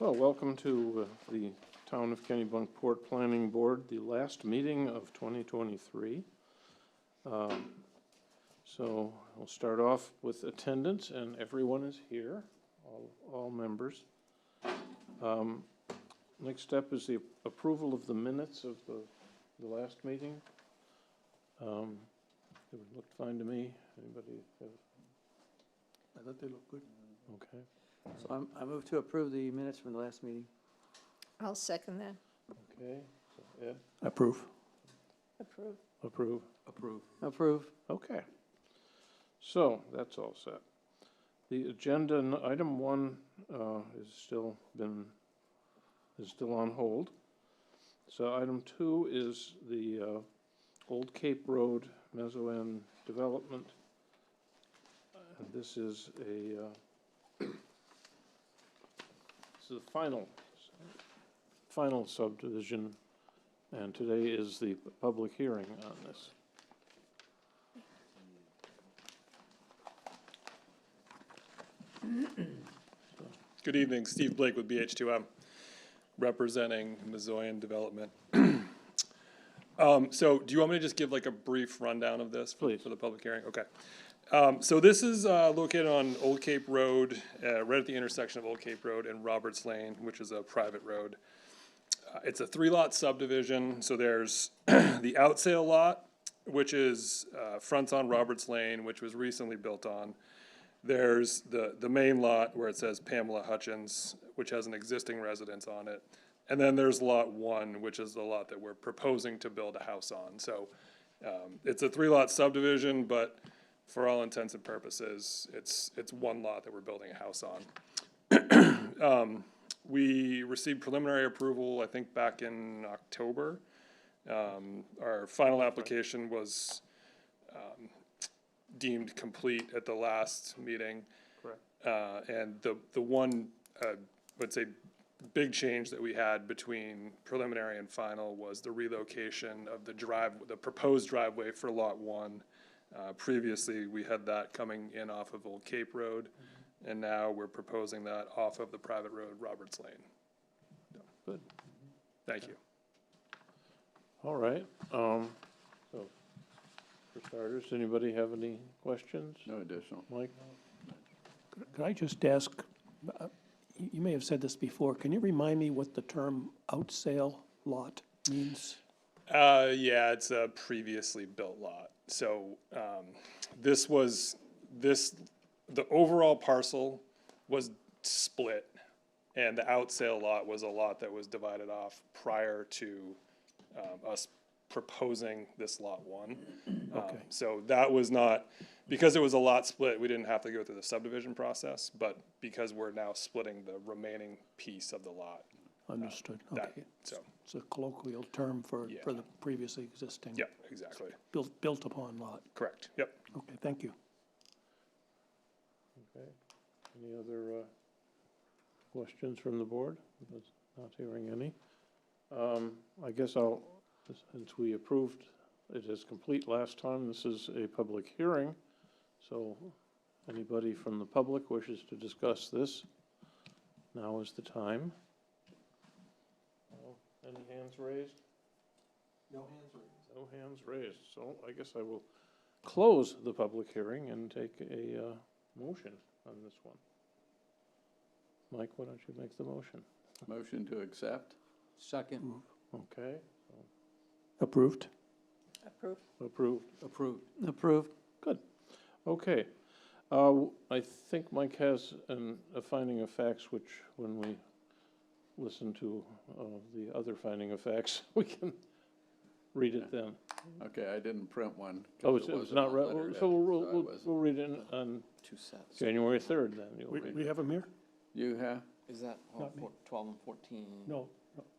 Well, welcome to the Town of Kennebunkport Planning Board, the last meeting of 2023. So we'll start off with attendance, and everyone is here, all members. Next step is the approval of the minutes of the last meeting. It looked fine to me. Anybody have? I thought they looked good. Okay. So I move to approve the minutes from the last meeting. I'll second that. Okay, so Ed? Approve. Approve. Approve. Approve. Approve. Okay. So that's all set. The agenda, item 1 is still on hold. So item 2 is the Old Cape Road Mezzo-End development. And this is this is the final subdivision, and today is the public hearing on this. Good evening, Steve Blake with BH2M, representing Mezzo-End Development. So do you want me to just give like a brief rundown of this for the public hearing? Okay. So this is located on Old Cape Road, right at the intersection of Old Cape Road and Roberts Lane, which is a private road. It's a 3-lot subdivision, so there's the outsale lot, which is fronts on Roberts Lane, which was recently built on. There's the main lot where it says Pamela Hutchins, which has an existing residence on it. And then there's lot 1, which is the lot that we're proposing to build a house on. So it's a 3-lot subdivision, but for all intents and purposes, it's one lot that we're building a house on. We received preliminary approval, I think, back in October. Our final application was deemed complete at the last meeting. Correct. And the one, let's say, big change that we had between preliminary and final was the relocation of the proposed driveway for lot 1. Previously, we had that coming in off of Old Cape Road, and now we're proposing that off of the private road, Roberts Lane. Good. Thank you. All right. So for starters, anybody have any questions? No additional. Mike? Could I just ask, you may have said this before, can you remind me what the term outsale lot means? Yeah, it's a previously built lot. So the overall parcel was split, and the outsale lot was a lot that was divided off prior to us proposing this lot 1. Okay. So that was not, because it was a lot split, we didn't have to go through the subdivision process, but because we're now splitting the remaining piece of the lot. Understood, that- okay. so. It's a colloquial term for Yeah. the previously existing. Yep, exactly. Built upon lot. Correct, yep. Okay, thank you. Okay. Any other questions from the board? Not hearing any. I guess since we approved it as complete last time, this is a public hearing. So anybody from the public wishes to discuss this, now is the time. Any hands raised? No hands raised. No hands raised. So I guess I will close the public hearing and take a motion on this one. Mike, why don't you make the motion? Motion to accept? Second. Okay. Approved? Approve. Approved. Approved. Approved. Good. Okay. I think Mike has a finding of facts, which when we listen to the other finding of facts, we can read it then. Okay, I didn't print one. Oh, it was not read. So we'll read it on 2 sets. January 3rd then. You'll read We it. have them here? You have? Is that Not me. 12 and 14? No,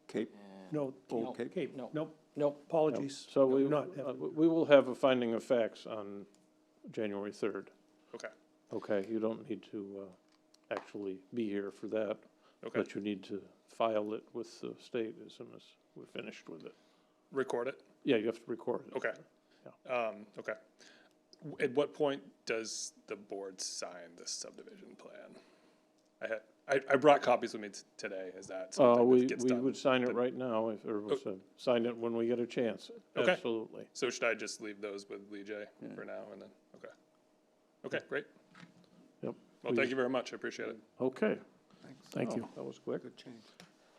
Cape? no. Old Cape. No. Nope, Nope. apologies. So we Not- will have a finding of facts on January 3rd. Okay, Okay, you don't need to actually be here for that. okay. But you need to file it with the state as soon as we're finished with it. Record it? Yeah, you have to record it. Okay. Okay. At what point does the board sign this subdivision plan? I brought copies with me today, is that something We that gets done? would sign it right now, if, or we'll sign it when we get a chance. Okay. Absolutely. So should I just leave those with Lee J for now, and then, okay. Okay, great. Yep. Well, thank you very much, I appreciate it. Okay. Thank you. That was quick. Good change.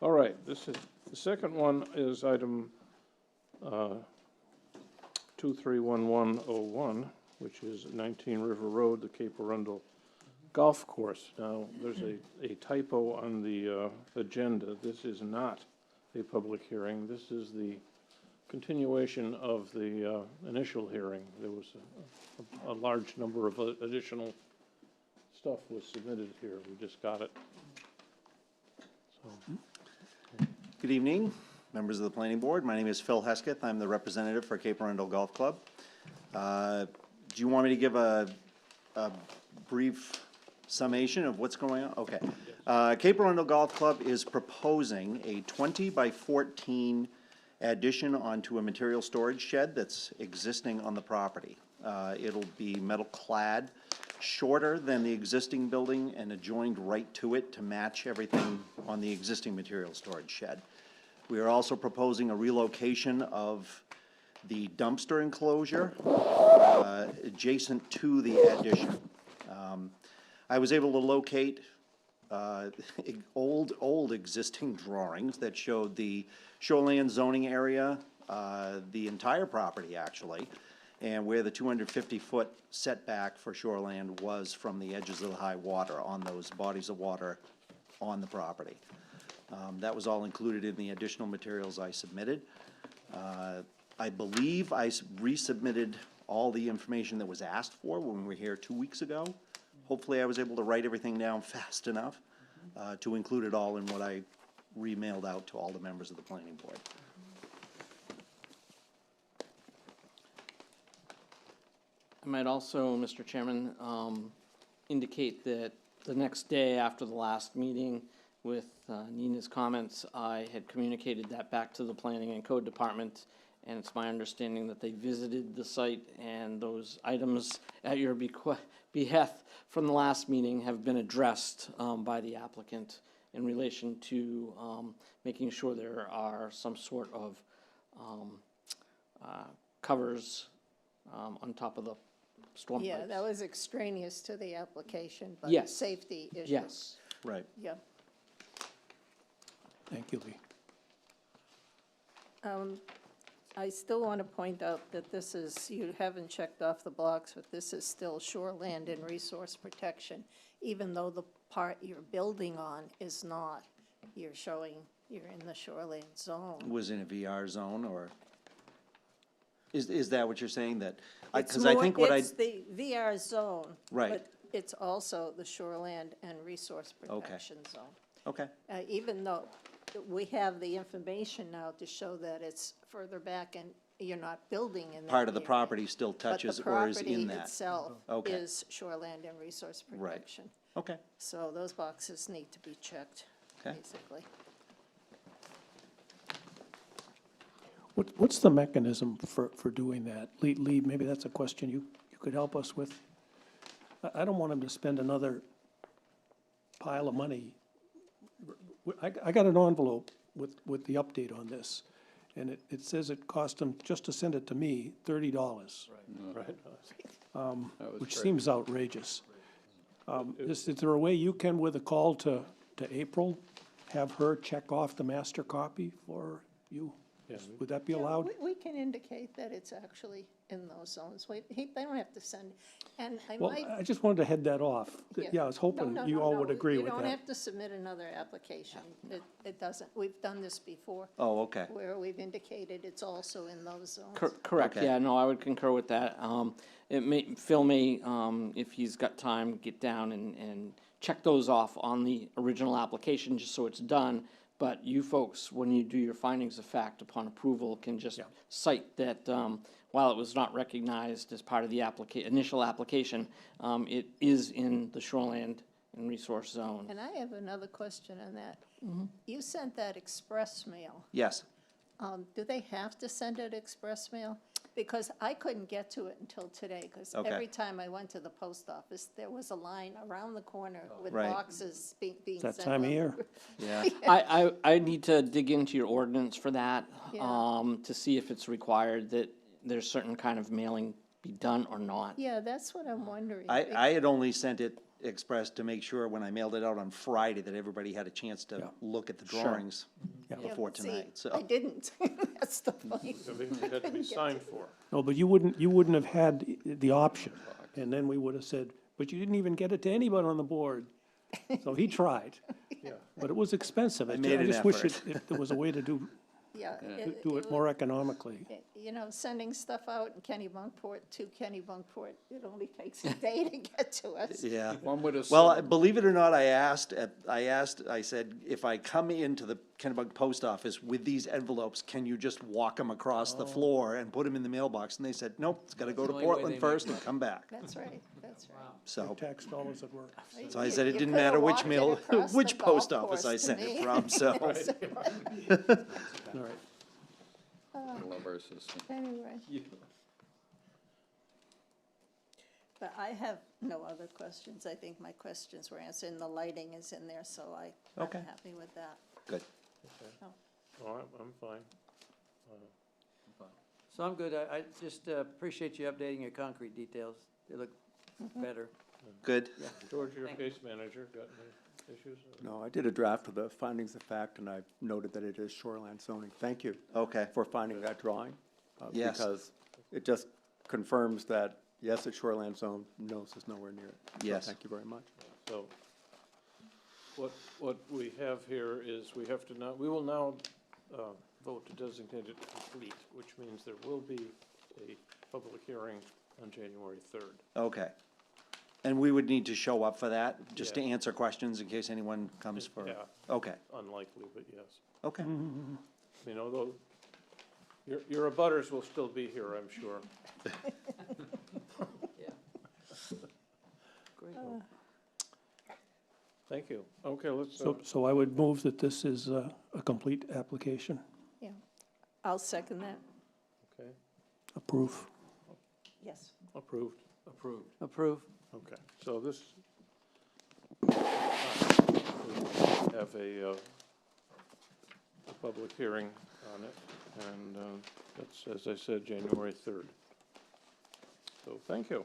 All right, this is, the second one is item 231101, which is 19 River Road, the Cape Arundel Golf Course. Now, there's a typo on the agenda. This is not a public hearing. This is the continuation of the initial hearing. There was a large number of additional stuff was submitted here. We just got it. So, Good evening, members of the planning board. My name is Phil Hesketh. I'm the representative for Cape Arundel Golf Club. Do you want me to give a brief summation of what's going on? Okay. Cape Arundel Golf Club is proposing a 20 by 14 addition onto a material storage shed that's existing on the property. It'll be metal clad, shorter than the existing building and adjoined right to it to match everything on the existing material storage shed. We are also proposing a relocation of the dumpster enclosure adjacent to the addition. I was able to locate old existing drawings that showed the shoreline zoning area, the entire property actually, and where the 250-foot setback for shoreland was from the edges of the high water on those bodies of water on the property. That was all included in the additional materials I submitted. I believe I resubmitted all the information that was asked for when we were here 2 weeks ago. Hopefully I was able to write everything down fast enough to include it all in what I remailed out to all the members of the planning board. I might also, Mr. Chairman, indicate that the next day after the last meeting with Nina's comments, I had communicated that back to the Planning and Code Department, and it's my understanding that they visited the site, and those items at your behest from the last meeting have been addressed by the applicant in relation to making sure there are some sort of covers on top of the storm Yeah, pipes. that was extraneous to the application, but Yes. safety issue. Yes. Right. Yeah. Thank you, Lee. I still want to point out that this is, you haven't checked off the blocks, but this is still shoreland and resource protection, even though the part you're building on is not. You're showing you're in the shoreland zone. Was in a VR zone, or is that what you're saying, that, It's because I more- think what I, It's the VR zone. Right. But it's also the shoreland and resource protection zone. okay, Even though we have the information now to show that it's further back and you're not building in that part of the area. property still touches or is in But the property that? itself Okay. is shoreland and resource Right. protection. Okay, So those boxes need to be checked, Okay. basically. What's the mechanism for doing that? Lee, maybe that's a question you could help us with. I don't want him to spend another pile of money. I got an envelope with the update on this, and it says it cost him, just to send it to me, $30. right. That was Which great. seems outrageous. Is there a way you can, with a call to April, have her check off the master copy for you? Yeah, Would that be Yeah, allowed? We can indicate that it's actually in those zones. They don't have to send, and I Well, might. I just wanted to head that off. Yeah, I was hoping No, you no, all no, would agree with You don't that. have to submit another application. It doesn't, we've done this before, oh, okay, where we've indicated it's also in those zones. Correct, Okay. yeah, no, I would concur with that. Phil may, if he's got time, get down and check those off on the original application, just so it's done. But you folks, when you do your findings of fact upon approval, can just cite that, while it was not recognized as part of the initial application, it is in the shoreland and resource zone. And I have another question on that. Mm-hmm. You sent that express mail. yes. Do they have to send it express mail? Because I couldn't get to it until today, because Okay. every time I went to the post office, there was a line around the corner with Right. boxes being That sent time of out. year. Yeah, I need to dig into your ordinance for that, Yeah. to see if it's required that there's certain kind of mailing be done or not. Yeah, that's what I'm wondering. I had only sent it express to make sure when I mailed it out on Friday that everybody had a chance to Yeah. look at the drawings Yeah, before but see, tonight, so. I didn't, that's the point. So they had to be signed for. No, but you wouldn't have had the option. And then we would have said, but you didn't even get it to anybody on the board. So he tried, Yeah. but it was expensive. I made an just wish effort. if there was a way to do Yeah. it more economically. You know, sending stuff out in Kennebunkport to Kennebunkport, it only takes a day to get to us. Yeah. One would Well, assume, believe it or not, I said, if I come into the Kennebunk post office with these envelopes, can you just walk them across the floor and put them in the mailbox? And they said, nope, it's gotta go to That's the only way Portland they first make and come back. That's right, that's right. So, Tax dollars at work. so I You- said it you didn't coulda matter which walked it mail, across the which golf post office course I to sent it me. from, so. All right. love our system. Anyway. But I have no other questions. I think my questions were answered, and the lighting is in there, so I'm Okay. happy with that. Good. Oh, I'm fine. So I'm good. I just appreciate you updating your concrete details. They look better. Good. George, your Thank case manager, got any issues? No, I did a draft of the findings of fact, and I noted that it is shoreline zoning. Thank you Okay. for finding that drawing. Yes. Because it just confirms that, yes, it's shoreline zone, no, it's nowhere near it. So Yes. Thank you very much. So, what we have here is we have to now, we will now, vote to designate it complete, which means there will be a public hearing on January third. Okay. And we would need to show up for that, just to Yeah. answer questions in case anyone comes for, Yeah, okay, unlikely, but yes. okay. You know, though, your abutters will still be here, I'm sure. Great. Thank you. Okay, let's, So I would move that this is a complete application. Yeah. I'll second that. okay, Approve. Yes. approved. Approved. Approve. Okay, so this, we have a public hearing on it, and that's, as I said, January 3rd. So, thank you.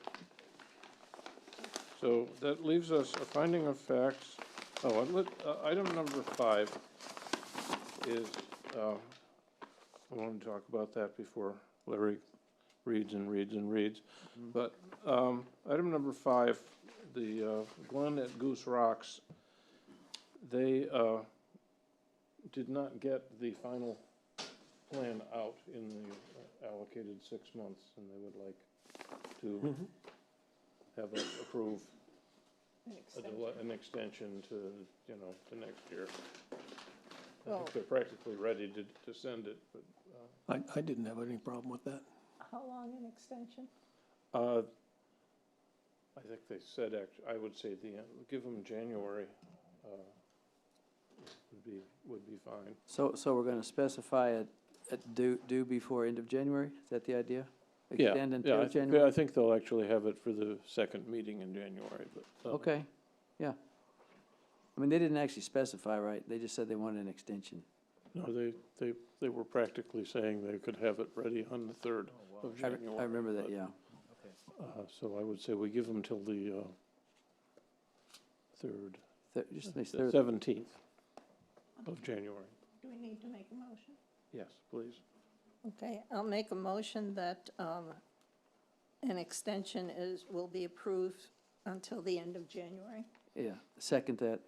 So that leaves us a finding of facts. Oh, item number 5 is, I want to talk about that before Larry reads and reads and reads. But item number 5, the Glen at Goose Rocks, they did not get the final plan out in the allocated 6 months, and they would like to have us approve an extension to, to next year. I Well- think they're practically ready to send it, but I didn't have any problem with that. How long an extension? I think they said, I would say give them January, would be fine. So we're gonna specify it at due before end of January? Is that the idea? Yeah, Extend yeah, until I January? think they'll actually have it for the second meeting in January, but. Okay, yeah. I mean, they didn't actually specify, right? They just said they wanted an extension. No, they were practically saying they could have it ready on the 3rd of I January. remember that, but, yeah. So I would say we give them till the 3rd, Just say third. 17th of January. Do we need to make a motion? Yes, please. Okay, I'll make a motion that an extension will be approved until the end of January. Yeah, second that.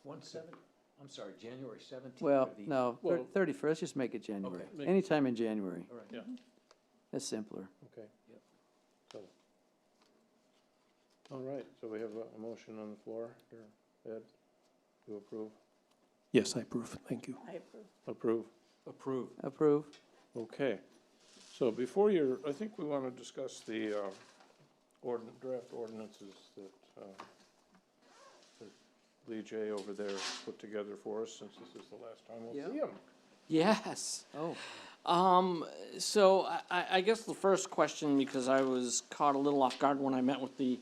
I'm sorry, January 17th? Well, or the- no, Well- 31st, let's just make it January. Make- Anytime in January. All right. Yeah. That's simpler. Okay. Yep. So, all right, so we have a motion on the floor. Ed, you approve? Yes, I approve. Thank you. I approve. Approve. Approved. Approve. Okay. So before I think we want to discuss the draft ordinances that Lee J. over there put together for us, since this is the last time we'll see him. Yes. Oh, So I guess the first question, because I was caught a little off guard when I met with the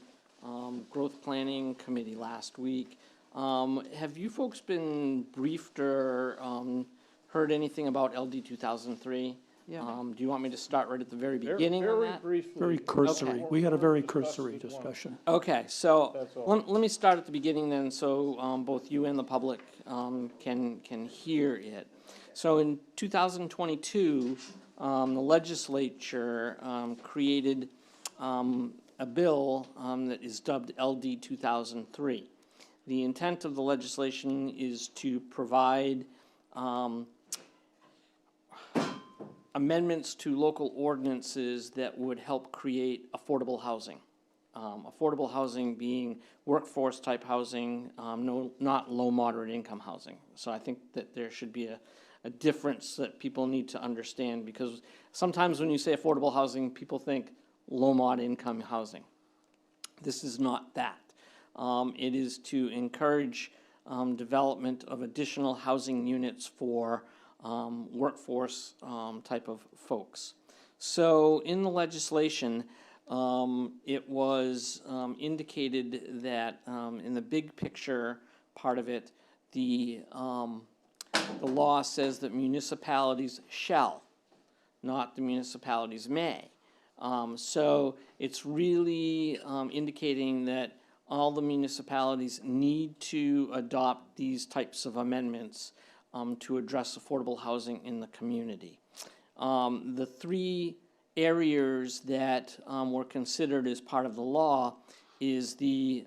Growth Planning Committee last week. Have you folks been briefed or heard anything about LD 2003? Yeah. Do you want me to start right at the very Very- beginning on Very that? briefly. Very cursory. Okay. We had a very Discuss cursory as well. discussion. Okay, so That's all. let me start at the beginning then, so both you and the public can hear it. So in 2022, the legislature created a bill that is dubbed LD 2003. The intent of the legislation is to provide amendments to local ordinances that would help create affordable housing. Affordable housing being workforce-type housing, not low, moderate income housing. So I think that there should be a difference that people need to understand, because sometimes when you say affordable housing, people think low, mod income housing. This is not that. It is to encourage development of additional housing units for workforce type of folks. So in the legislation, it was indicated that in the big picture part of it, the law says that municipalities shall, not the municipalities may. So it's really indicating that all the municipalities need to adopt these types of amendments to address affordable housing in the community. The three areas that were considered as part of the law is the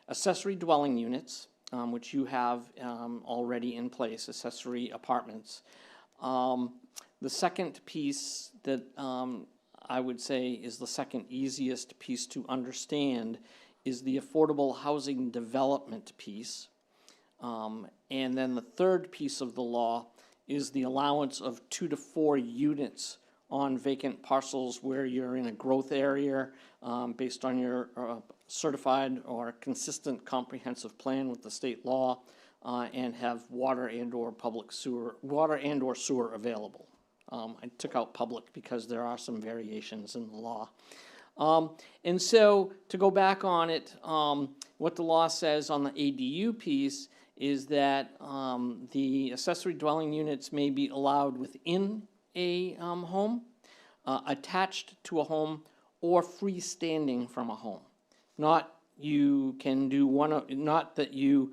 accessory dwelling units, which you have already in place, accessory apartments. The second piece that I would say is the second easiest piece to understand is the affordable housing development piece. And then the third piece of the law is the allowance of 2 to 4 units on vacant parcels where you're in a growth area based on your certified or consistent comprehensive plan with the state law and have water and or sewer available. I took out public because there are some variations in the law. And so to go back on it, what the law says on the ADU piece is that the accessory dwelling units may be allowed within a home, attached to a home, or freestanding from a home. Not you can do not that you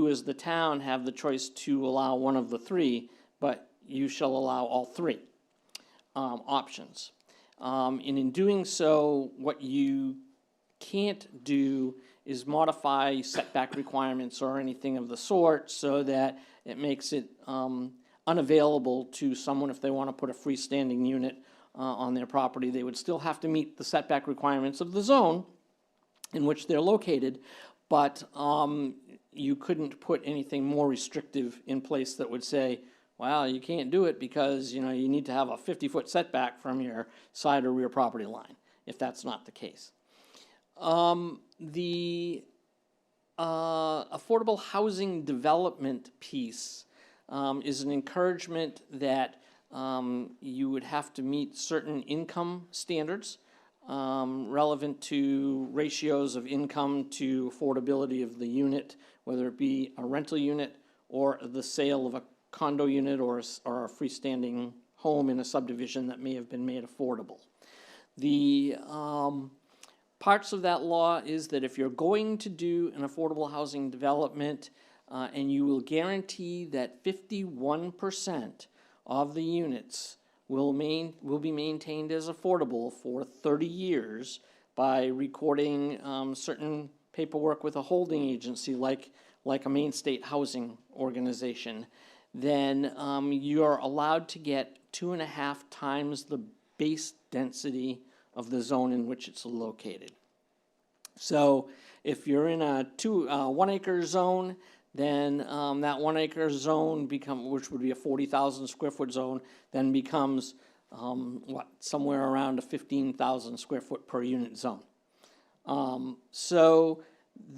as the town have the choice to allow one of the three, but you shall allow all three options. And in doing so, what you can't do is modify setback requirements or anything of the sort so that it makes it unavailable to someone if they want to put a freestanding unit on their property. They would still have to meet the setback requirements of the zone in which they're located, but you couldn't put anything more restrictive in place that would say, well, you can't do it because you need to have a 50-foot setback from your side or rear property line, if that's not the case. The affordable housing development piece is an encouragement that you would have to meet certain income standards relevant to ratios of income to affordability of the unit, whether it be a rental unit or the sale of a condo unit or a freestanding home in a subdivision that may have been made affordable. The parts of that law is that if you're going to do an affordable housing development and you will guarantee that 51% of the units will be maintained as affordable for 30 years by recording certain paperwork with a holding agency like a Main State Housing Organization, then you're allowed to get 2.5 times the base density of the zone in which it's located. So if you're in a 1 acre zone, then that 1 acre zone which would be a 40,000 square foot zone, then becomes somewhere around a 15,000 square foot per unit zone. So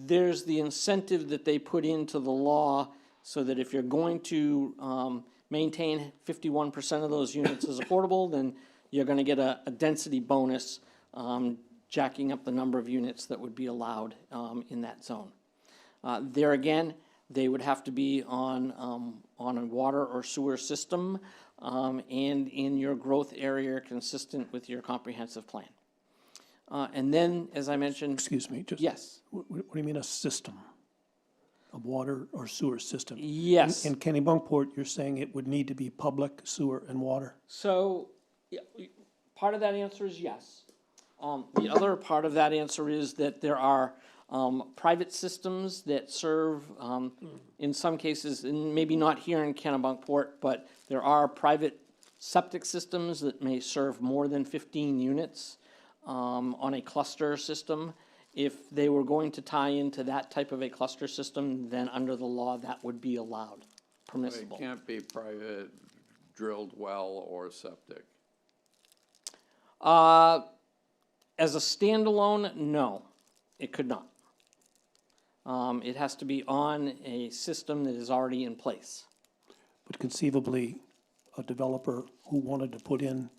there's the incentive that they put into the law so that if you're going to maintain 51% of those units as affordable, then you're gonna get a density bonus, jacking up the number of units that would be allowed in that zone. There again, they would have to be on a water or sewer system, and in your growth area consistent with your comprehensive plan. And then, as I mentioned, Excuse me, just. yes, What do you mean a system? A water or sewer system? yes. In Kennebunkport, you're saying it would need to be public sewer and water? So, yeah, part of that answer is yes. The other part of that answer is that there are private systems that serve, in some cases, and maybe not here in Kennebunkport, but there are private septic systems that may serve more than 15 units on a cluster system. If they were going to tie into that type of a cluster system, then under the law, that would be allowed, It permissible. can't be private drilled well or septic. As a standalone, no, it could not. It has to be on a system that is already in place. But conceivably, a developer who wanted to put in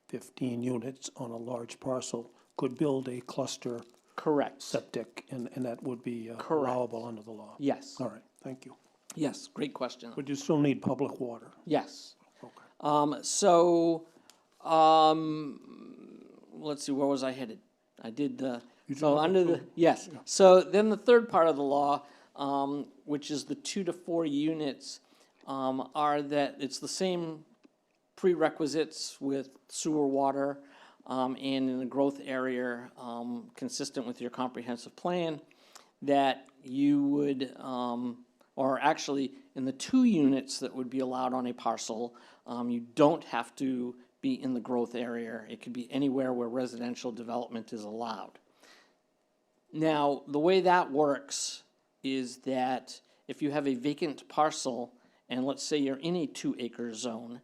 15 units on a large parcel could build a cluster Correct. septic, and that would be Correct. allowable under the law. Yes, All right, thank you. yes, great question. But you still need public water. Yes. Okay. Let's see, where was I headed? I did the, You so did under the, yes. So then the third part of the law, which is the 2 to 4 units, are that it's the same prerequisites with sewer, water, and in a growth area, consistent with your comprehensive plan, that you would, or actually, in the 2 units that would be allowed on a parcel, you don't have to be in the growth area. It could be anywhere where residential development is allowed. Now, the way that works is that if you have a vacant parcel, and let's say you're in a 2-acre zone,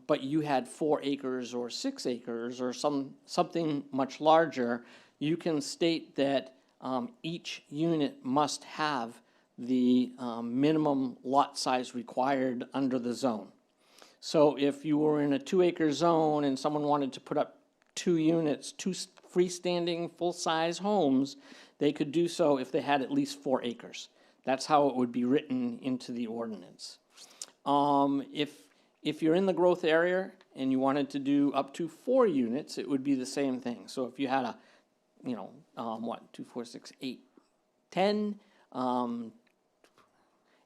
but you had 4 acres or 6 acres or something much larger, you can state that each unit must have the minimum lot size required under the zone. So if you were in a 2-acre zone and someone wanted to put up 2 units, 2 freestanding full-size homes, they could do so if they had at least 4 acres. That's how it would be written into the ordinance. If you're in the growth area and you wanted to do up to 4 units, it would be the same thing. So if you had a, 2, 4, 6, 8, 10,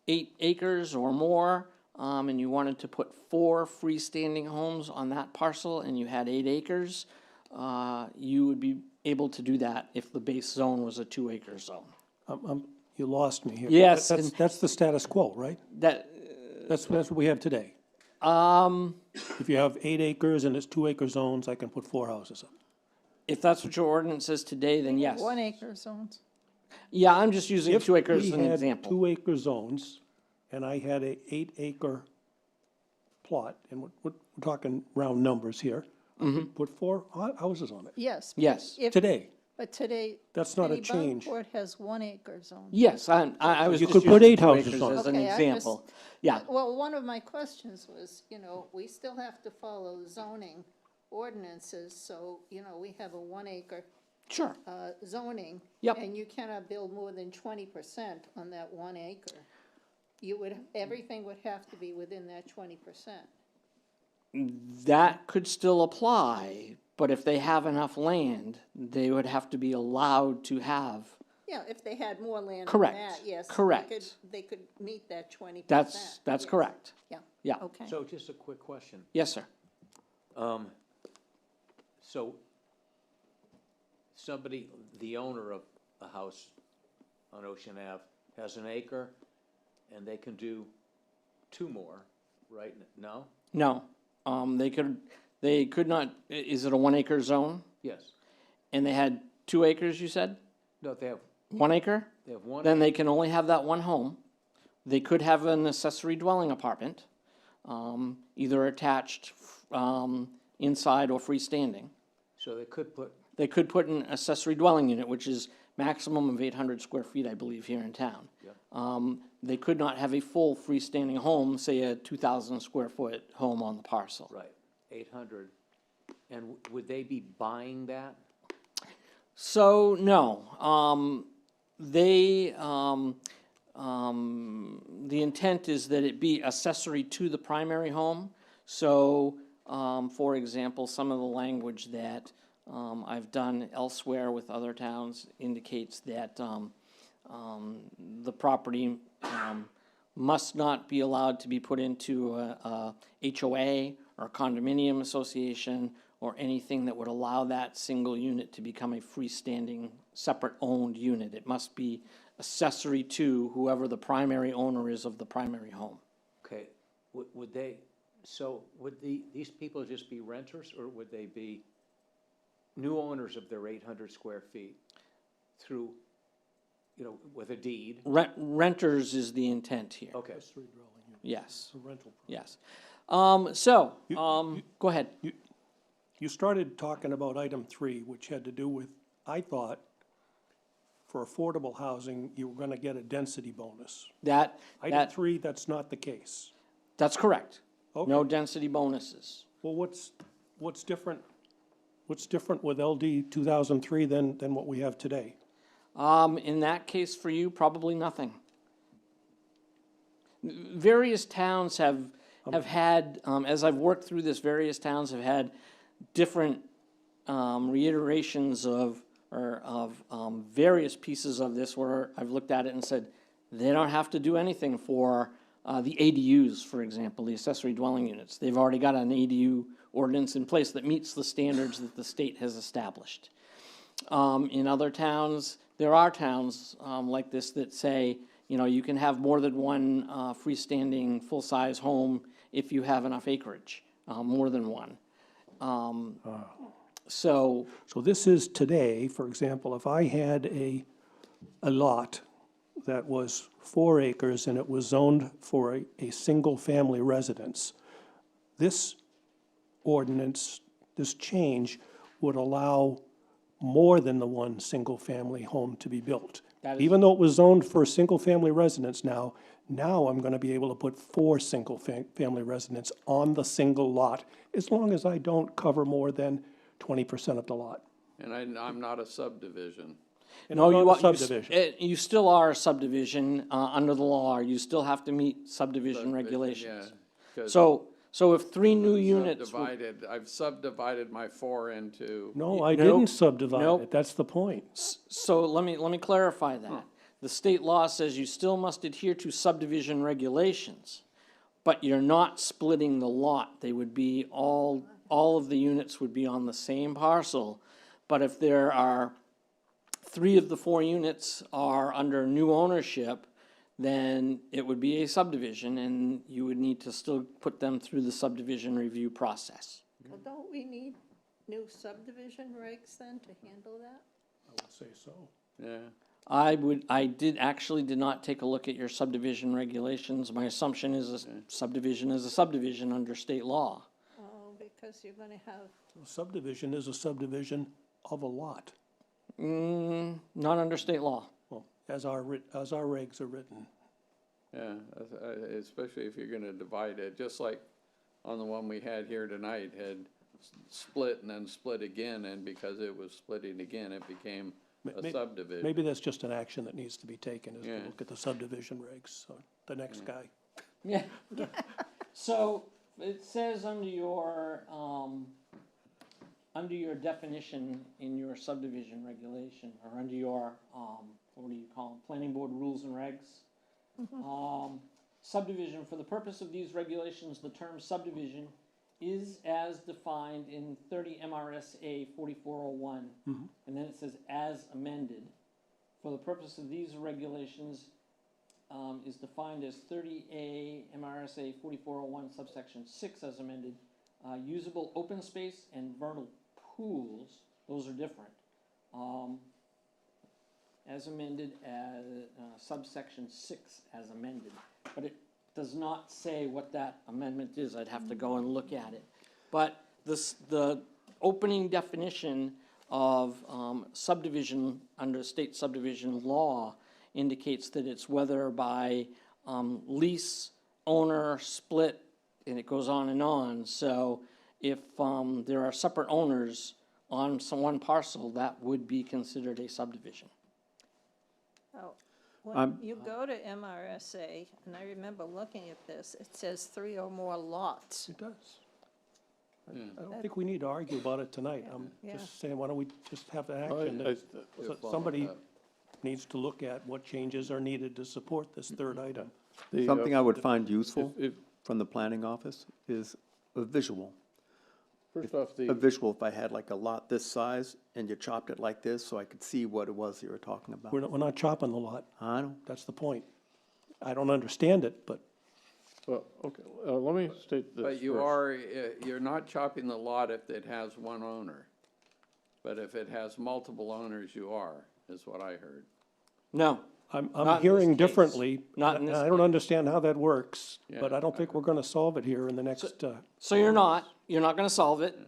8 acres or more, and you wanted to put 4 freestanding homes on that parcel and you had 8 acres, you would be able to do that if the base zone was a 2-acre zone. You lost me here. Yes, That's the status quo, right? That's what we have today. If you have 8 acres and it's 2-acre zones, I can put 4 houses up. If that's what your ordinance says today, then yes. 1-acre zones. Yeah, I'm just using If 2 acres as we an had example. 2-acre zones, and I had a 8-acre plot, and we're talking round numbers here, I could put 4 houses on it. Yes. but Yes. if- Today, But today. that's not a change. Kennebunkport has 1-acre zones. Yes, I was You just could put using 8 2 houses acres on it. as an Okay, I just- example. Yeah, Well, one of my questions was, we still have to follow zoning ordinances, so, we have a 1-acre sure. zoning. Yep. And you cannot build more than 20% on that 1 acre. Everything would have to be within that 20%. That could still apply, but if they have enough land, they would have to be allowed to have. Yeah, if they had more land than Correct, that, yes. correct. They could meet that 20%. That's yes. correct. Yeah. Yeah. Okay. So just a quick question. Yes, sir. So somebody, the owner of a house on Ocean Ave has an acre and they can do 2 more, right? No? No, they could not, is it a 1-acre zone? Yes. And they had 2 acres, you said? No, they have 1 acre? 1. Then they can only have that 1 home. They could have an accessory dwelling apartment, either attached, inside or freestanding. So they could put, They could put an accessory dwelling unit, which is maximum of 800 square feet, I believe, here in town. Yeah. they could not have a full freestanding home, say a 2,000 square foot home on the parcel. Right, 800. And would they be buying that? So, no, the intent is that it be accessory to the primary home. So, for example, some of the language that, I've done elsewhere with other towns indicates that, the property, must not be allowed to be put into a HOA or a condominium association or anything that would allow that single unit to become a freestanding, separate owned unit. It must be accessory to whoever the primary owner is of the primary home. Okay, would they, so would these people just be renters, or would they be new owners of their 800 square feet through, you know, with a deed? Renters is the intent here. Okay. Yes, It's a rental. yes. Go ahead. You started talking about item 3, which had to do with, I thought, for affordable housing, you were gonna get a density bonus. Item 3, that's not the case. That's correct. No Okay. density bonuses. Well, what's different with LD 2003 than what we have today? In that case for you, probably nothing. Various towns have had, as I've worked through this, various towns have had different reiterations of various pieces of this where I've looked at it and said, they don't have to do anything for the ADUs, for example, the accessory dwelling units. They've already got an ADU ordinance in place that meets the standards that the state has established. In other towns, there are towns like this that say, you know, you can have more than one freestanding full-size home if you have enough acreage, more than one. So this is today, for example, if I had a lot that was 4 acres and it was zoned for a single-family residence, this ordinance, this change would allow more than the one single-family home to be built. Even though it was zoned for a single-family residence now I'm gonna be able to put 4 single-family residents on the single lot, as long as I don't cover more than 20% of the lot. And I'm not a subdivision. And no, I'm you not a are, subdivision. you still are a subdivision under the law. You still have to meet subdivision regulations. Yeah, 'cause So if 3 new units were I've subdivided my 4 into. No, I Nope. didn't subdivide Nope. it, that's the point. So let me clarify that. The state law says you still must adhere to subdivision regulations, but you're not splitting the lot. They would be, all of the units would be on the same parcel. But if there are 3 of the 4 units are under new ownership, then it would be a subdivision and you would need to still put them through the subdivision review process. Well, don't we need new subdivision regs then to handle that? I would say so. Yeah, I did not take a look at your subdivision regulations. My assumption is a subdivision is a subdivision under state law. Oh, because you're gonna have, A subdivision is a subdivision of a lot, Not under state law. well, as our regs are written. yeah, especially if you're gonna divide it, just like on the one we had here tonight, had split and then split again, and because it was splitting again, it became a subdivision. Maybe that's just an action that needs to be taken, is to Yeah. look at the subdivision regs, so the next guy. Yeah. So it says under your definition in your subdivision regulation, or under your, what do you call them, planning board rules and regs? Subdivision, for the purpose of these regulations, the term subdivision is as defined in 30 MRSA 4401. And then it says as amended. For the purpose of these regulations, is defined as 30A MRSA 4401 subsection 6 as amended. Usable open space and vernal pools, those are different. As amended as subsection 6 as amended. But it does not say what that amendment is. I'd have to go and look at it. But the opening definition of subdivision under state subdivision law indicates that it's whether by lease, owner, split, and it goes on and on. So if there are separate owners on some one parcel, that would be considered a subdivision. Oh, when I'm- you go to MRSA, and I remember looking at this, it says 3 or more lots. It does. Yeah. I don't think we need to argue about it tonight. I'm Yeah. just saying, why don't we just have the I- action? I- So somebody needs to look at what changes are needed to support this third item. the, Something I would find useful if- from the planning office is a visual. First off, A visual, if I had like a lot this size and you chopped it like this, so I could see what it was you were talking about. We're not chopping the lot. I know. That's the point. I don't understand it, but well, okay, let me state this But you first. are, you're not chopping the lot if it has one owner. But if it has multiple owners, you are, is what I heard. No, I'm Not in hearing this case. differently. Not in this I don't understand how that works, but Yeah. I don't think we're gonna solve it here in the next, so you're not gonna solve it.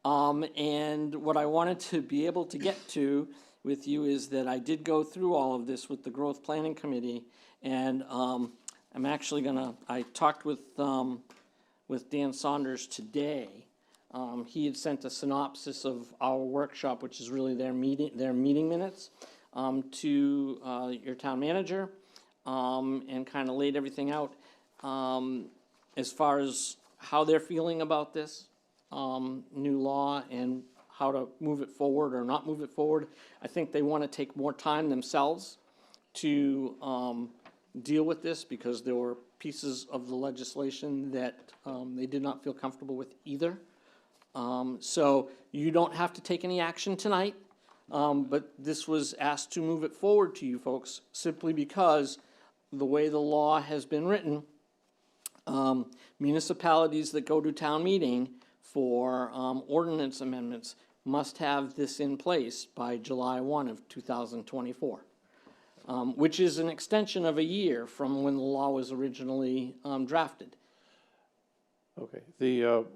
And what I wanted to be able to get to with you is that I did go through all of this with the Growth Planning Committee, and I'm actually I talked with Dan Saunders today. He had sent a synopsis of our workshop, which is really their meeting minutes, to your town manager, and kind of laid everything out. As far as how they're feeling about this new law and how to move it forward or not move it forward. I think they want to take more time themselves to deal with this, because there were pieces of the legislation that they did not feel comfortable with either. So you don't have to take any action tonight, but this was asked to move it forward to you folks simply because the way the law has been written, municipalities that go to town meeting for ordinance amendments must have this in place by July 1 of 2024, which is an extension of a year from when the law was originally drafted. Okay, the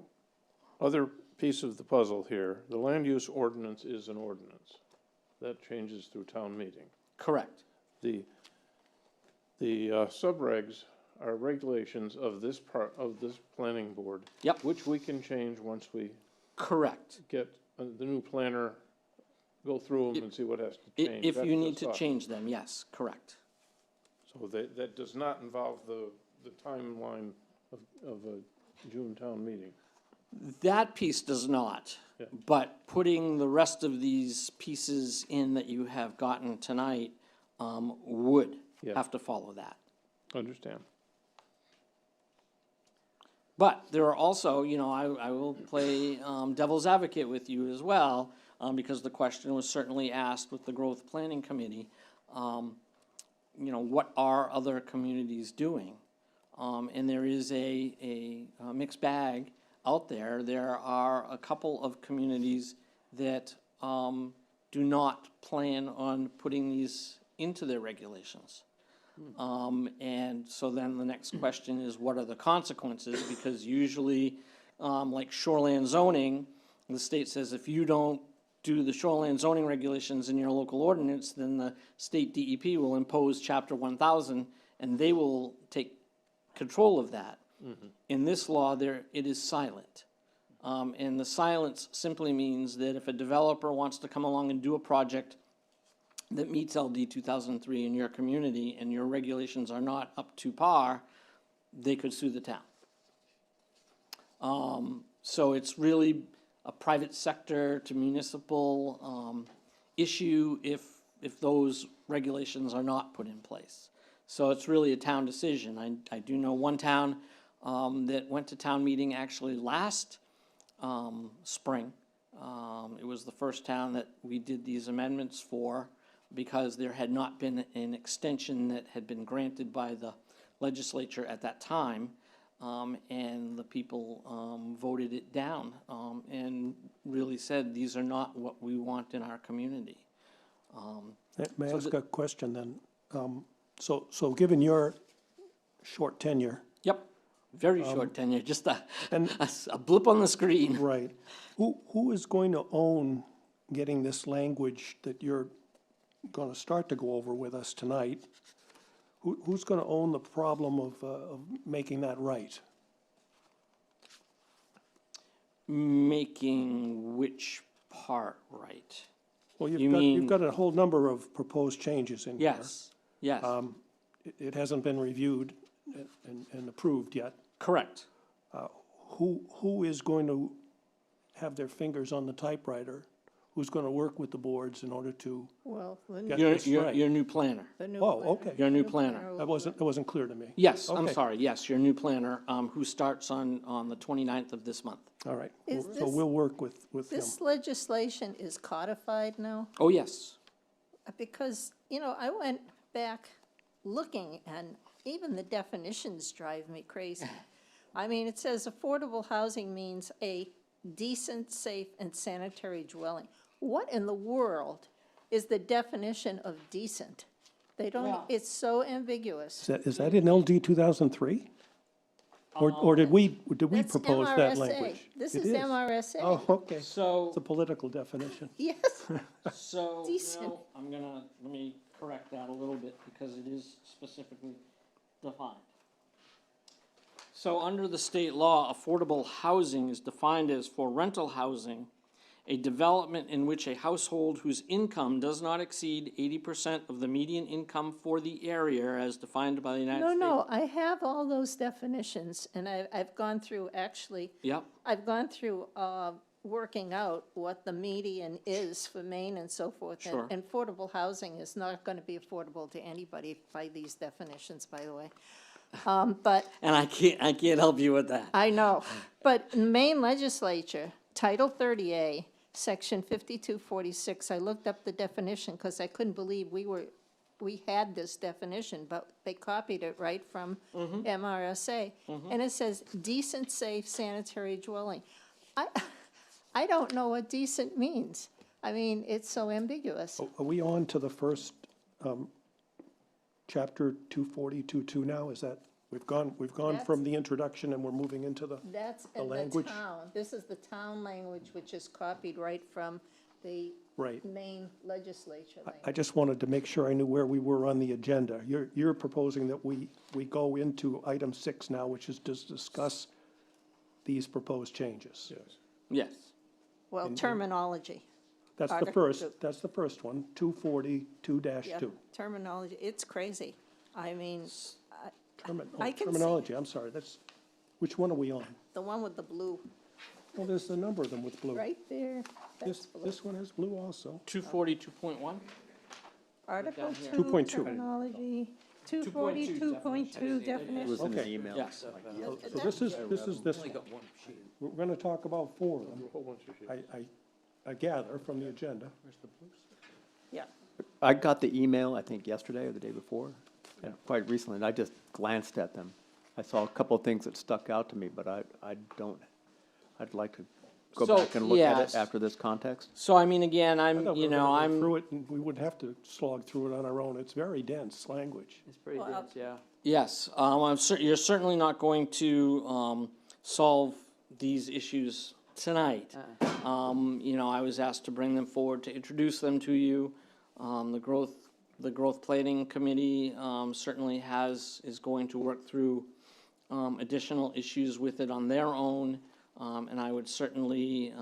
other piece of the puzzle here, the land use ordinance is an ordinance. That changes through town meeting. Correct. The subregs are regulations of this part, of this planning board. Yep. Which we can change once we Correct. get the new planner, go through them and see what has to change. If That's you the need to stuff. change them, yes, correct. So that does not involve the timeline of a June town meeting. That piece does not, Yeah. but putting the rest of these pieces in that you have gotten tonight would Yeah. have to follow that. Understand? But there are also, I will play devil's advocate with you as well, because the question was certainly asked with the Growth Planning Committee. What are other communities doing? And there is a mixed bag out there. There are a couple of communities that do not plan on putting these into their regulations. And so then the next question is, what are the consequences? Because usually, like shoreland zoning, the state says if you don't do the shoreland zoning regulations in your local ordinance, then the state DEP will impose chapter 1000 and they will take control of that. In this law, it is silent. And the silence simply means that if a developer wants to come along and do a project that meets LD 2003 in your community and your regulations are not up to par, they could sue the town. So it's really a private sector to municipal issue if those regulations are not put in place. So it's really a town decision. I do know one town that went to town meeting actually last spring. It was the first town that we did these amendments for, because there had not been an extension that had been granted by the legislature at that time, and the people voted it down and really said, these are not what we want in our community. may I ask a question then? So given your short tenure, Yep, very short tenure, just and- a blip on the screen. right, who is going to own getting this language that you're gonna start to go over with us tonight? who's gonna own the problem of making that right? Making which part right? Well, You you've mean- got a whole number of proposed changes in here. Yes, yes, It hasn't been reviewed and approved yet. correct. Who is going to have their fingers on the typewriter? Who's gonna work with the boards in order to Well, get Your, this your, right? your new planner. the new Oh, planner. okay. Your new planner. That wasn't clear to me. Yes, I'm Okay. sorry, yes, your new planner, who starts on the 29th of this month. All right, Is so this- we'll work with him. This legislation is codified now? Oh, yes. Because, I went back looking, and even the definitions drive me crazy. I mean, it says affordable housing means a decent, safe, and sanitary dwelling. What in the world is the definition of decent? They don't, Well- it's so ambiguous. Is that in LD 2003? Or did we That's propose that MRSA. language? This It is MRSA. Oh, okay. So, It's a political definition. Yes, so, Decent. no, let me correct that a little bit, because it is specifically defined. So, under the state law, affordable housing is defined as for rental housing, a development in which a household whose income does not exceed 80% of the median income for the area as defined by the United no, States. no, I have all those definitions, and I've gone through, actually, Yep, I've gone through, working out what the median is for Maine and so forth. And- Sure. And affordable housing is not gonna be affordable to anybody by these definitions, by the way. But and I can't help you with that. I know, but Maine legislature, Title 30A, Section 5246, I looked up the definition because I couldn't believe we had this definition, but they copied it right from MRSA. And it says decent, safe, sanitary dwelling. I don't know what decent means. I mean, it's so ambiguous. Are we on to the first chapter 242 now? Is that, we've gone from the introduction and we're moving into the, That's The in the language? town. This is the town language, which is copied right from the right. Maine legislature I language. just wanted to make sure I knew where we were on the agenda. You're proposing that we go into item 6 now, which is to discuss these proposed changes. Yes. Yes. Well, terminology. That's the Article two. that's the first one, 242-2. Yeah, terminology, it's crazy. I mean, I can see- Terminology, I'm sorry, which one are we on? the one with the blue, Well, there's a number of them with blue. right there, that's blue. This one has blue also. 242.1? Article down here. 2.2. terminology, 242.2 definition. was in the Okay. email. Yes. So this is this one. We're gonna talk about 4 of them, I gather from the agenda. Yeah, I got the email, I think yesterday or the day before, and quite recently, and I just glanced at them. I saw a couple of things that stuck out to me, but I'd like to go So, back and look at yes. it after this context. So I mean, again, I I'm, thought we you were know, gonna go I'm, through it, and we wouldn't have to slog through it on our own. It's very dense language. It's pretty Well, dense, yeah. yes, you're certainly not going to, solve these issues tonight. I was asked to bring them forward to introduce them to you. The growth planning committee, certainly is going to work through, additional issues with it on their own. And I would certainly,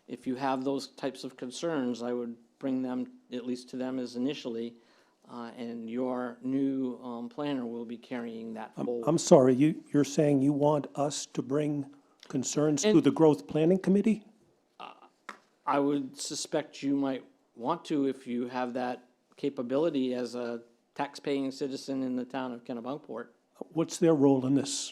if you have those types of concerns, I would bring them, at least to them as initially. And your new, planner will be carrying that forward. I'm sorry, you're saying you want us to bring concerns to And- the Growth Planning Committee? I would suspect you might want to if you have that capability as a tax-paying citizen in the town of Kennebunkport. What's their role in this?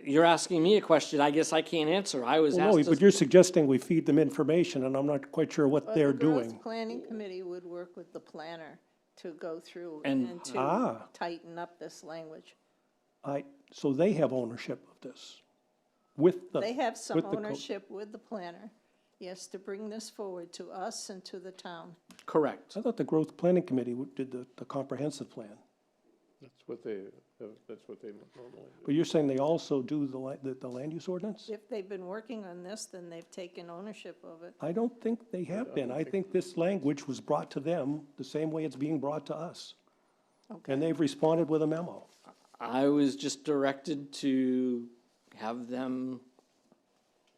You're asking me a question I guess I can't answer. I was Well, no, asked but to, you're suggesting we feed them information, and I'm not quite sure what Well, they're the growth doing. planning committee would work with the planner to go through And- and Ah. to tighten up this language. So they have ownership of this with the. They have some with the co- ownership with the planner, yes, to bring this forward to us and to the town. correct. I thought the Growth Planning Committee did the comprehensive plan. That's what they, That's what they normally But do. you're saying they also do the land use ordinance? If they've been working on this, then they've taken ownership of it. I don't think they have been. I think this language was brought to them the same way it's being brought to us. Okay. And they've responded with a memo. I was just directed to have them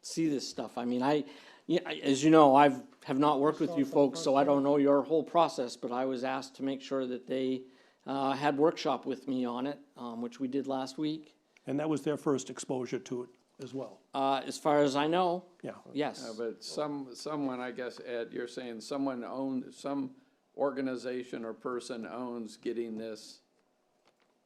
see this stuff. I mean, as you know, have not worked with you folks, so I don't know your whole process, but I was asked to make sure that they had workshop with me on it, which we did last week. And that was their first exposure to it as well. As far as I know, Yeah. yes. But someone, I guess, Ed, you're saying someone owned, some organization or person owns getting this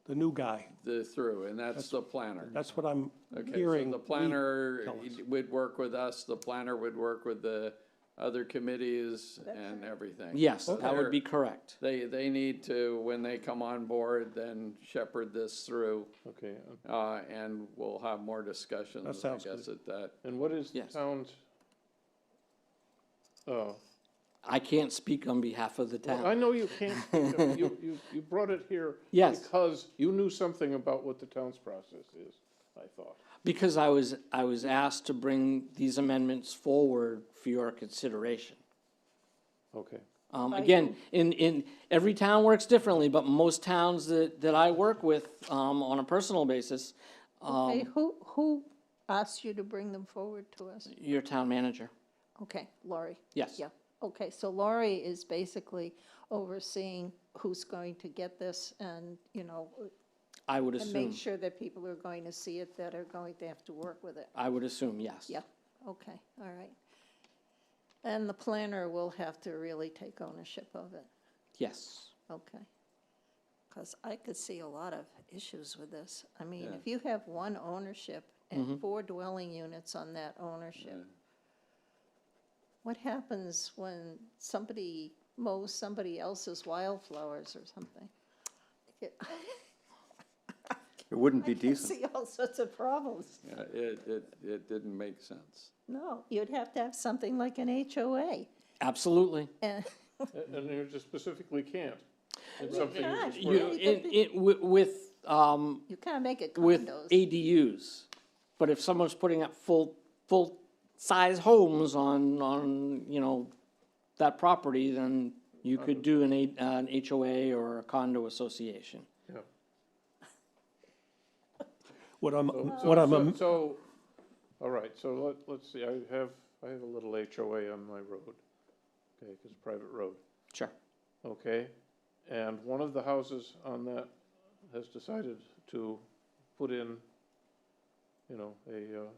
The new guy. through, and that's the planner. That's what I'm Okay, so hearing. the Lee planner tell us. would work with us, the planner would work with the other committees and everything. Yes, So that would be correct. They need to, when they come on board, then shepherd this through, Okay, and we'll have more discussions, I sounds guess, at that. and what is the Yes. town's, I can't speak on behalf of the well, town. I know you can't, you brought it here. Yes. Because you knew something about what the town's process is, I thought. Because I was asked to bring these amendments forward for your consideration. Okay, Again, in, every town works differently, but most towns that I work with, on a personal basis, Okay, who asked you to bring them forward to us? your town manager, Okay, Laurie. yes. Yeah, okay, so Laurie is basically overseeing who's going to get this and, you know, I would and make assume, sure that people are going to see it that are going to have to work with it. I would assume, yes. Yeah, okay, all right. And the planner will have to really take ownership of it, Yes. okay? Because I could see a lot of issues with this. I mean, Yeah. if you have one ownership and 4 dwelling units on that ownership, what happens when somebody mows somebody else's wildflowers or something? It wouldn't be I can decent. see all sorts of problems. Yeah, it didn't make sense. No, you'd have to have something like an HOA. Absolutely. And and you just specifically can't. It's something you can't. just. You, with, you can't make it with condos. ADUs, but if someone's putting up full-size homes on, you know, that property, then you could do an HOA or a condo association. Yeah. What I'm, So, so, all right, so let's see, I have a little HOA on my road, okay, 'cause it's a private road, Sure. okay? And one of the houses on that has decided to put in, you know, a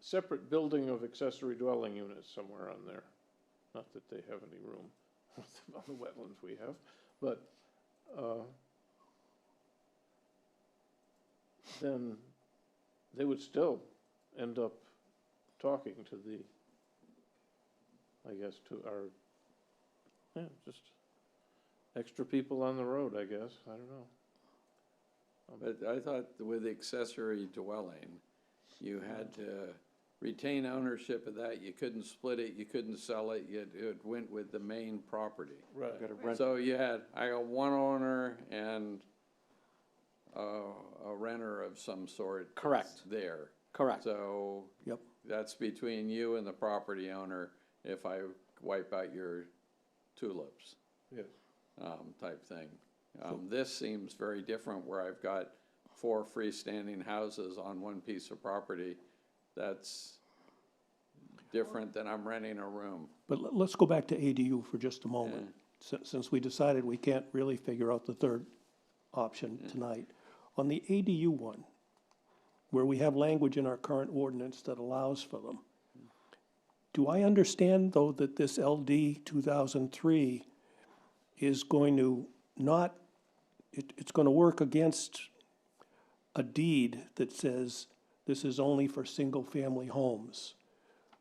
separate building of accessory dwelling units somewhere on there. Not that they have any room on the wetlands we have, but, then they would still end up talking to the, I guess, to our, just extra people on the road, I guess, I don't know. But I thought with accessory dwelling, you had to retain ownership of that, you couldn't split it, you couldn't sell it, it went with the main property. Right. So you had, I got one owner and a renter of some sort. Correct. There. Correct. So. Yep. That's between you and the property owner if I wipe out your tulips, Yes. type thing. This seems very different where I've got 4 freestanding houses on one piece of property. That's different than I'm renting a room. but let's go back to ADU for just a moment. Since we decided we can't really figure out the third option tonight. On the ADU one, where we have language in our current ordinance that allows for them, do I understand, though, that this LD 2003 is going to not, it's going to work against a deed that says this is only for single-family homes?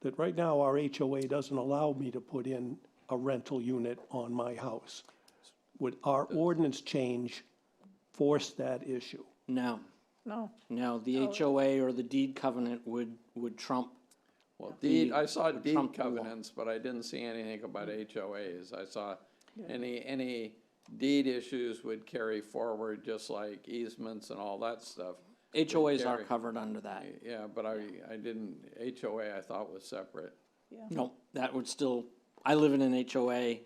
That right now, our HOA doesn't allow me to put in a rental unit on my house. Would our ordinance change force that issue? No, No, no, the HOA or the deed covenant would trump. Well, The- deed, I saw would deed trump the law. covenants, but I didn't see anything about HOAs. I saw any deed issues would carry forward, just like easements and all that stuff. HOAs are carry. covered under that. Yeah, but I didn't, HOA I thought was separate. No, that would still, I live in an HOA,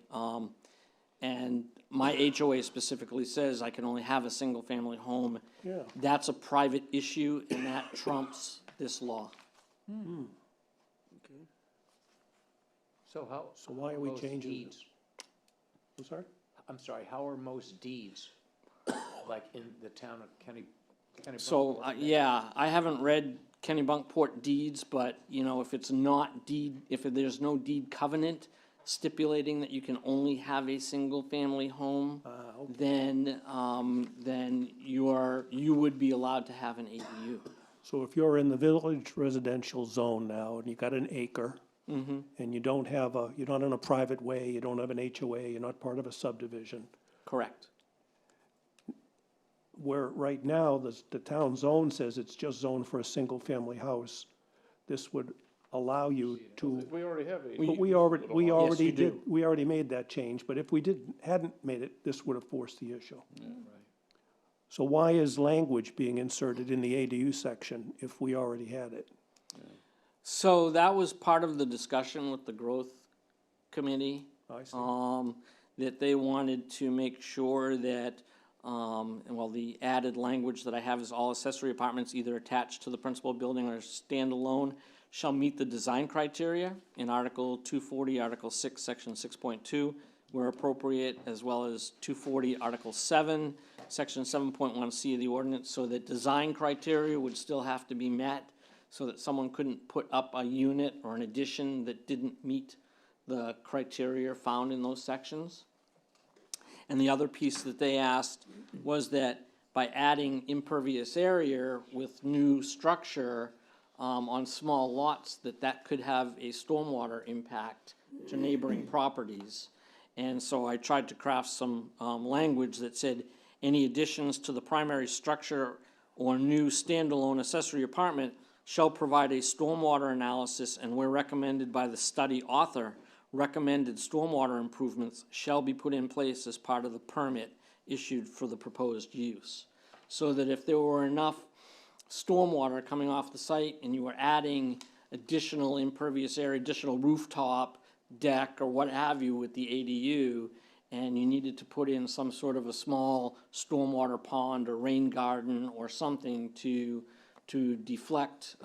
and my HOA specifically says I can only have a single-family home. Yeah. That's a private issue, and that trumps this law. So how? So why are how we most changing deeds- I'm sorry? I'm sorry, how are most deeds, like in the town of Kennebunkport? So, yeah, I haven't read Kennebunkport deeds, but, you know, if it's not deed, if there's no deed covenant stipulating that you can only have a single-family home, then you would be allowed to have an ADU. So if you're in the village residential zone now, and you got an acre, and you don't have you're not in a private way, you don't have an HOA, you're not part of a subdivision, Correct. where right now, the town zone says it's just zoned for a single-family house, this would allow you to, We already have a. but we already you did, do. we already made that change, but if we hadn't made it, this would have forced the issue. So why is language being inserted in the ADU section if we already had it? So that was part of the discussion with the growth committee. I see. That they wanted to make sure that, the added language that I have is all accessory apartments either attached to the principal building or standalone shall meet the design criteria in Article 240, Article 6, Section 6.2, where appropriate, as well as 240, Article 7, Section 7.1C of the ordinance, so that design criteria would still have to be met, so that someone couldn't put up a unit or an addition that didn't meet the criteria found in those sections. And the other piece that they asked was that by adding impervious area with new structure on small lots, that could have a stormwater impact to neighboring properties. And so I tried to craft some language that said, any additions to the primary structure or new standalone accessory apartment shall provide a stormwater analysis, and where recommended by the study author, recommended stormwater improvements shall be put in place as part of the permit issued for the proposed use. So that if there were enough stormwater coming off the site and you were adding additional impervious area, additional rooftop, deck, or what have you with the ADU, and you needed to put in some sort of a small stormwater pond or rain garden or something to deflect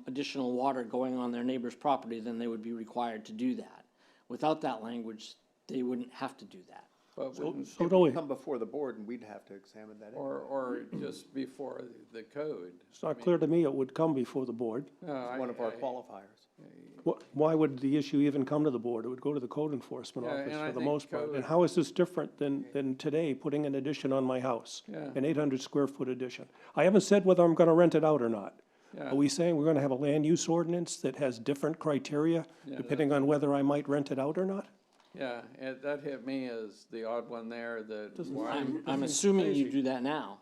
additional water going on their neighbor's property, then they would be required to do that. Without that language, they wouldn't have to do that. But wouldn't, So do we, Come before the board and we'd have to examine that. or just before the code. it's not clear to me it would come before the board. No, One of our qualifiers. Why would the issue even come to the board? It would go to the code enforcement Yeah, office and I for the think most part. code- And how is this different than today, putting an addition on my house? Yeah. An 800 square foot addition. I haven't said whether I'm gonna rent it out or not. Yeah. Are we saying we're gonna have a land use ordinance that has different criteria Yeah, depending on whether I might rent it out or not? Yeah, that hit me as the odd one there, that why, I'm assuming you do that now.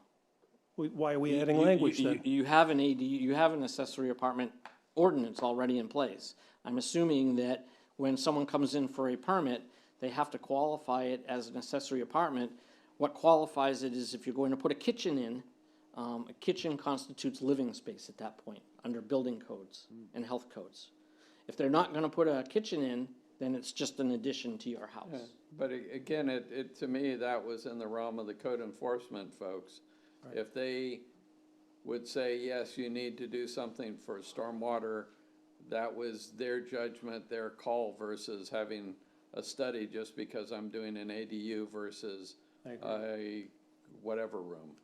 Why are we adding You- language you- then? You have an ADU, you have an accessory apartment ordinance already in place. I'm assuming that when someone comes in for a permit, they have to qualify it as an accessory apartment. What qualifies it is if you're going to put a kitchen in, a kitchen constitutes living space at that point, under building codes and health codes. If they're not gonna put a kitchen in, then it's just an addition to your yeah. house. But again, to me, that was in the realm of the code enforcement folks. If they would say, yes, you need to do something for stormwater, that was their judgment, their call, versus having a study just because I'm doing an ADU versus a whatever room.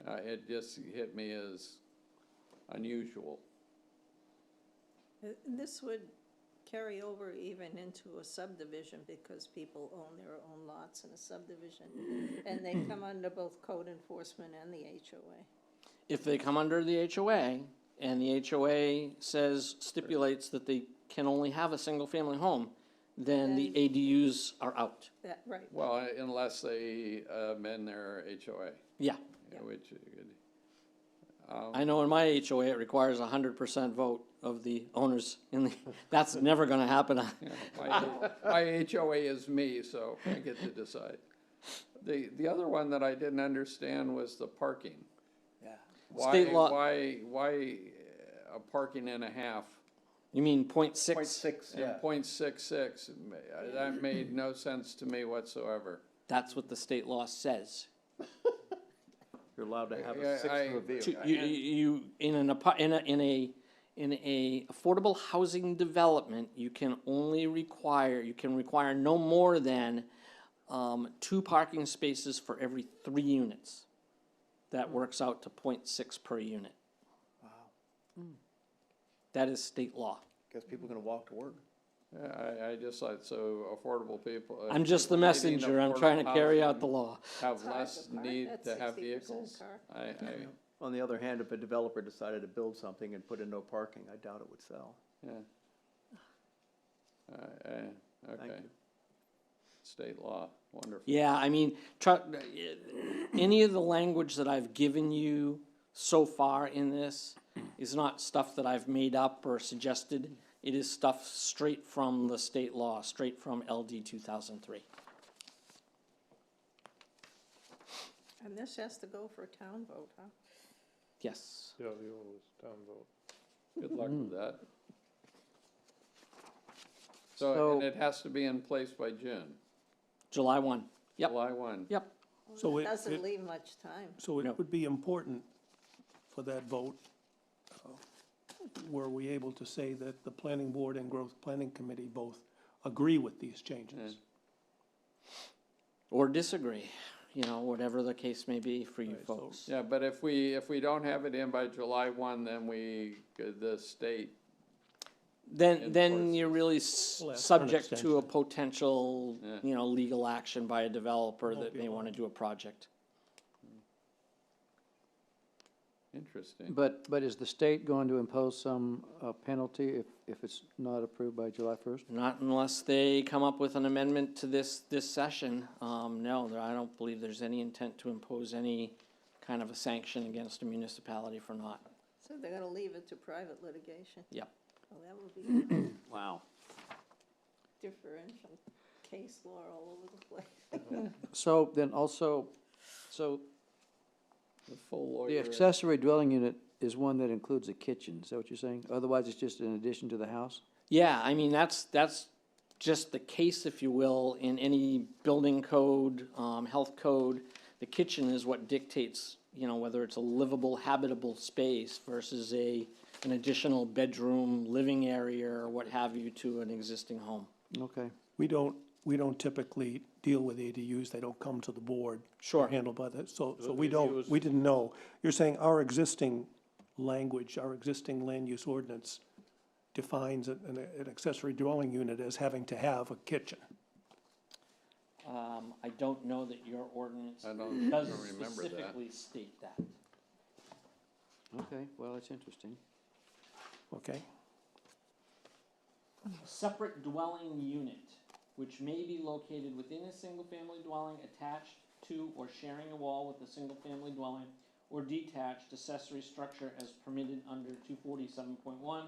It just hit me as unusual. This would carry over even into a subdivision because people own their own lots in a subdivision. And they come under both code enforcement and the HOA. If they come under the HOA, and the HOA stipulates that they can only have a single-family home, then the ADUs are out. Right. Well, unless they amend their HOA. Yeah. Which, I know in my HOA, it requires 100% vote of the owners that's never gonna happen. my HOA is me, so I get to decide. The other one that I didn't understand was the parking. Yeah. State law- Why a parking and a half? You mean .6? 0.6, And .66, that made no sense to me whatsoever. That's what the state law says. You're allowed to have Yeah, a sixth of a vehicle. You, in a affordable housing development, you can require no more than 2 parking spaces for every 3 units. That works out to .6 per unit. Wow. That is state law. Guess people are gonna walk to work. I just like, so affordable people. I'm just the people needing messenger, I'm trying to affordable carry housing out the law. Have It's hard less to park need that to have 60% vehicles. car. On the other hand, if a developer decided to build something and put in no parking, I doubt it would sell. Yeah. Okay. you. State law, wonderful. Yeah, I mean, any of the language that I've given you so far in this is not stuff that I've made up or suggested. It is stuff straight from the state law, straight from LD 2003. And this has to go for a town vote, huh? Yes. Yeah, the old town vote. Good luck with that. So, and it has to be in place by June, July 1. Yep. July 1. Yep. So Well, it- it doesn't it- leave much time. So No. it would be important for that vote, were we able to say that the planning board and growth planning committee both agree with these changes? Or disagree, whatever the case may be for you Right, so- folks. Yeah, but if we don't have it in by July 1, then the state, Then enforce. you're really We'll ask for an subject to a extension. potential, Yeah. legal action by a developer Won't that be may long. want to do a project. interesting. But is the state going to impose some penalty if it's not approved by July 1st? Not unless they come up with an amendment to this session. No, I don't believe there's any intent to impose any kind of a sanction against a municipality for not. So they're gonna leave it to private litigation. Yep. Well, that would be Wow. differential case law all over the place. So then also, The full lawyer. the accessory dwelling unit is one that includes a kitchen, is that what you're saying? Otherwise, it's just an addition to the house? Yeah, I mean, that's just the case, if you will, in any building code, health code. The kitchen is what dictates, whether it's a livable, habitable space versus an additional bedroom, living area, or what have you to an existing home. Okay. We don't typically deal with ADUs, they don't come to the board. Sure. They're handled by that, so The we ADUs we didn't know. You're saying our existing language, our existing land use ordinance defines an accessory dwelling unit as having to have a kitchen. I don't know that your ordinance I don't does remember that. specifically state that. Okay, well, that's interesting. Okay, Separate dwelling unit, which may be located within a single-family dwelling attached to or sharing a wall with a single-family dwelling or detached accessory structure as permitted under 247.1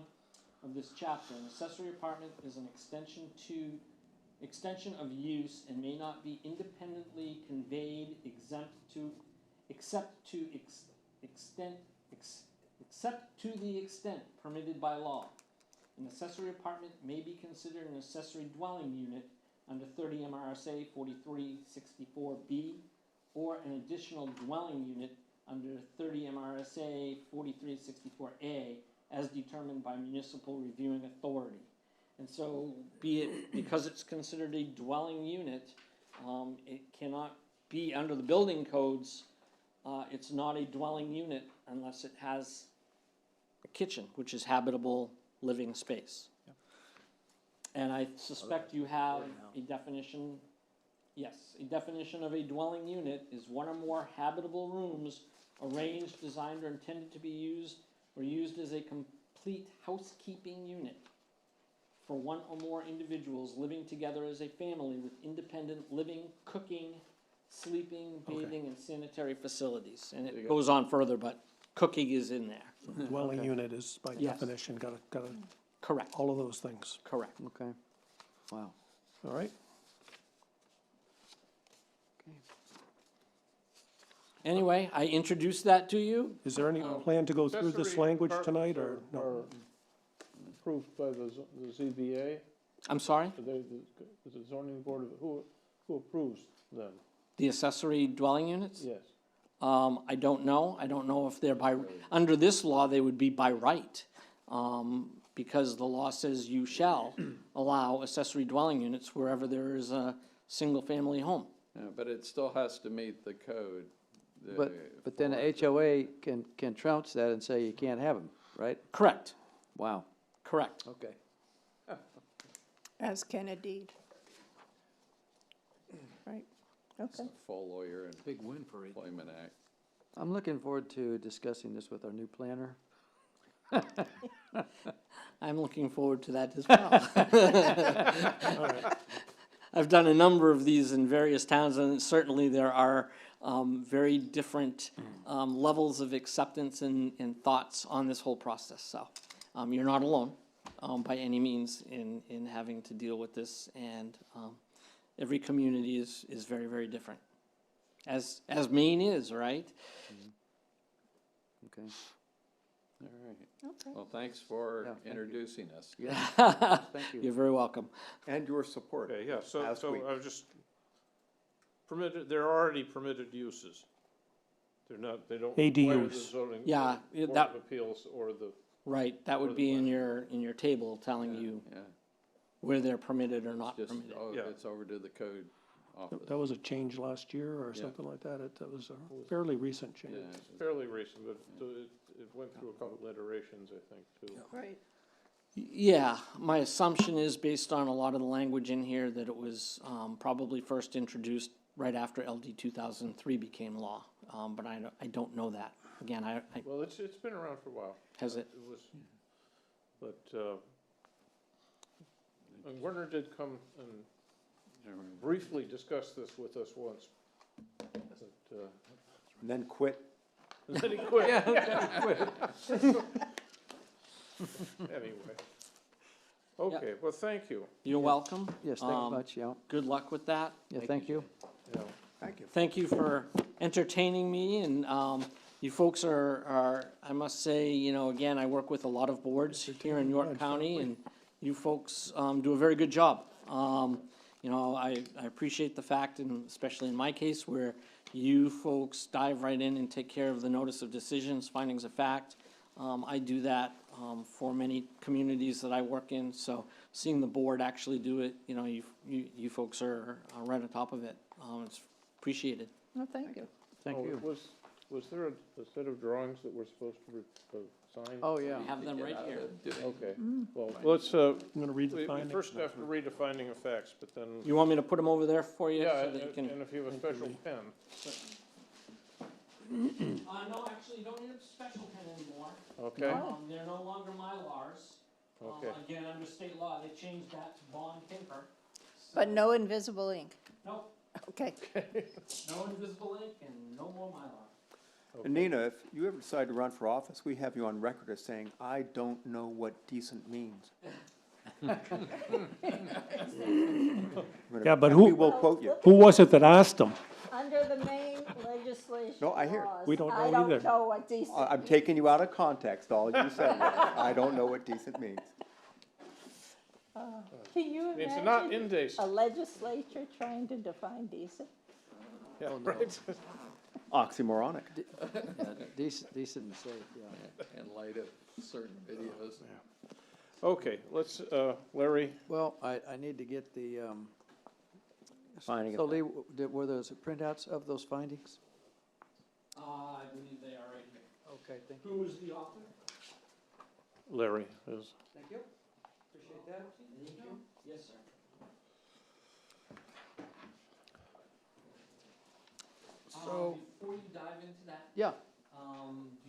of this chapter. An accessory apartment is an extension of use and may not be independently conveyed except to the extent permitted by law. An accessory apartment may be considered an accessory dwelling unit under 30 MRSA 4364B or an additional dwelling unit under 30 MRSA 4364A as determined by municipal reviewing authority. And so, because it's considered a dwelling unit, it cannot be under the building codes. It's not a dwelling unit unless it has a kitchen, which is habitable living space. And I suspect you have a definition, yes, a definition of a dwelling unit is one or more habitable rooms arranged, designed, or intended to be used or used as a complete housekeeping unit for one or more individuals living together as a family with independent living, cooking, sleeping, bathing, and sanitary facilities. And it goes on further, but cooking is in there. dwelling unit is by Yes. definition, gotta, Correct, all of those things, correct. Okay. Wow. all right? Okay. Anyway, I introduced that to you. Is there any plan to go through this Accessory language apartments tonight, or no? are approved by the ZBA? I'm sorry, The zoning board, who approves them? the accessory dwelling units? Yes. I don't know. I don't know if they're by, under this law, they would be by right. Because the law says you shall allow accessory dwelling units wherever there is a single-family home. Yeah, but it still has to meet the code. But then the HOA can trounce that and say you can't have them, right? Correct, Wow, correct. okay. As can a deed. Right, It's okay. a full lawyer and Big win for it. employment act. I'm looking forward to discussing this with our new planner. I'm looking forward to that as well. I've done a number of these in various towns, and certainly there are very different levels of acceptance and thoughts on this whole process. So you're not alone by any means in having to deal with this, and every community is very, very different, as Maine is, right? Okay. All right. Okay. Well, thanks for Yeah, thank you. introducing us. Yeah, thank you. You're very welcome. And your support. Okay, yeah, so As we- I was just, they're already permitted uses. They're not, they don't require the ADUs. zoning. Yeah, Board that- of Appeals or the, Right, that would be in your table telling you Yeah, where they're permitted or not just, permitted. oh, Yeah. it's over to the code office. That was a change last year or Yeah. something like that? That was a fairly recent change. Yeah, fairly recent, but it went through a couple iterations, I think, too. Right. Yeah, my assumption is based on a lot of the language in here that it was probably first introduced right after LD 2003 became law, but I don't know that. Again, I Well, it's been around for a while. has it? It was, but, and Werner did come and All right. briefly discuss this with us once. But, And then quit. and then he quit. Anyway. Okay, well, thank you. You're welcome. Yes, thank you Um, much, yeah. Good luck with that. Yeah, thank you. Yeah. Thank you for entertaining me, and you folks are, I must say, you know, again, I work with a lot of boards here in York County, and you folks do a very good job. You know, I appreciate the fact, and especially in my case, where you folks dive right in and take care of the notice of decisions, findings of fact. I do that for many communities that I work in, so seeing the board actually do it, you know, you folks are right on top of it. It's appreciated. Well, thank you. Thank Oh, you. Was there a set of drawings that were supposed to sign? Oh, yeah. We have them right here. Okay, Mm. well, let's, I'm gonna read the we findings. first have to read the finding of facts, but then, You want me to put them over there for you? yeah, so that you can? and if you have a special pen. No, actually, you don't need a special pen anymore. Okay, They're no longer Mylars. okay. Again, under state law, they changed that to bond paper. But no invisible ink. Nope, Okay. no invisible ink and no more Mylar. And Nina, if you ever decide to run for office, we have you on record as saying, I don't know what decent means. Yeah, but We who, will quote you. who was it that asked them? Under the main legislation No, I hear it. laws, We don't know I don't either. know what decent. I'm taking you out of context, all you said. I don't know what decent means. Can you It's not imagine indecent. a legislature trying to define decent? Yeah, right. Oxymoronic. Decent and safe, yeah. In light of certain videos. Okay, let's, Larry, Well, I need to get the, Finding so of Lee, were those printouts of those findings? I believe they are right here. Okay, thank you. Who is the author? Larry is, Thank you. Appreciate that. Thank you. Yes, sir. So- Before you dive into that, Yeah,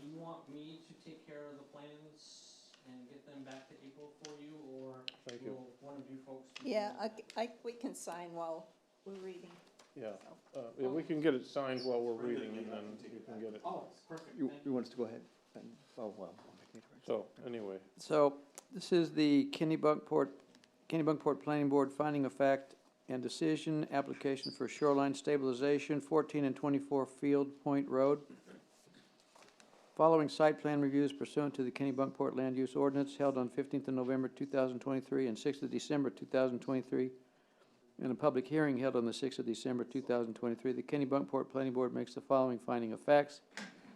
do you want me to take care of the plans and get them back to April for you, or Thank you. will one of you folks? do Yeah, that? we can sign while we're reading. yeah. Yeah, we can get it signed while we're reading, and then you can get it. Oh, perfect, You, thank you want us to go ahead? Oh, well. So, anyway, so this is the Kennebunkport Planning Board finding of fact and decision, application for shoreline stabilization, 14 and 24 Field Point Road. Following site plan reviews pursuant to the Kennebunkport Land Use Ordinance held on 15th of November 2023 and 6th of December 2023, and a public hearing held on the 6th of December 2023, the Kennebunkport Planning Board makes the following finding of facts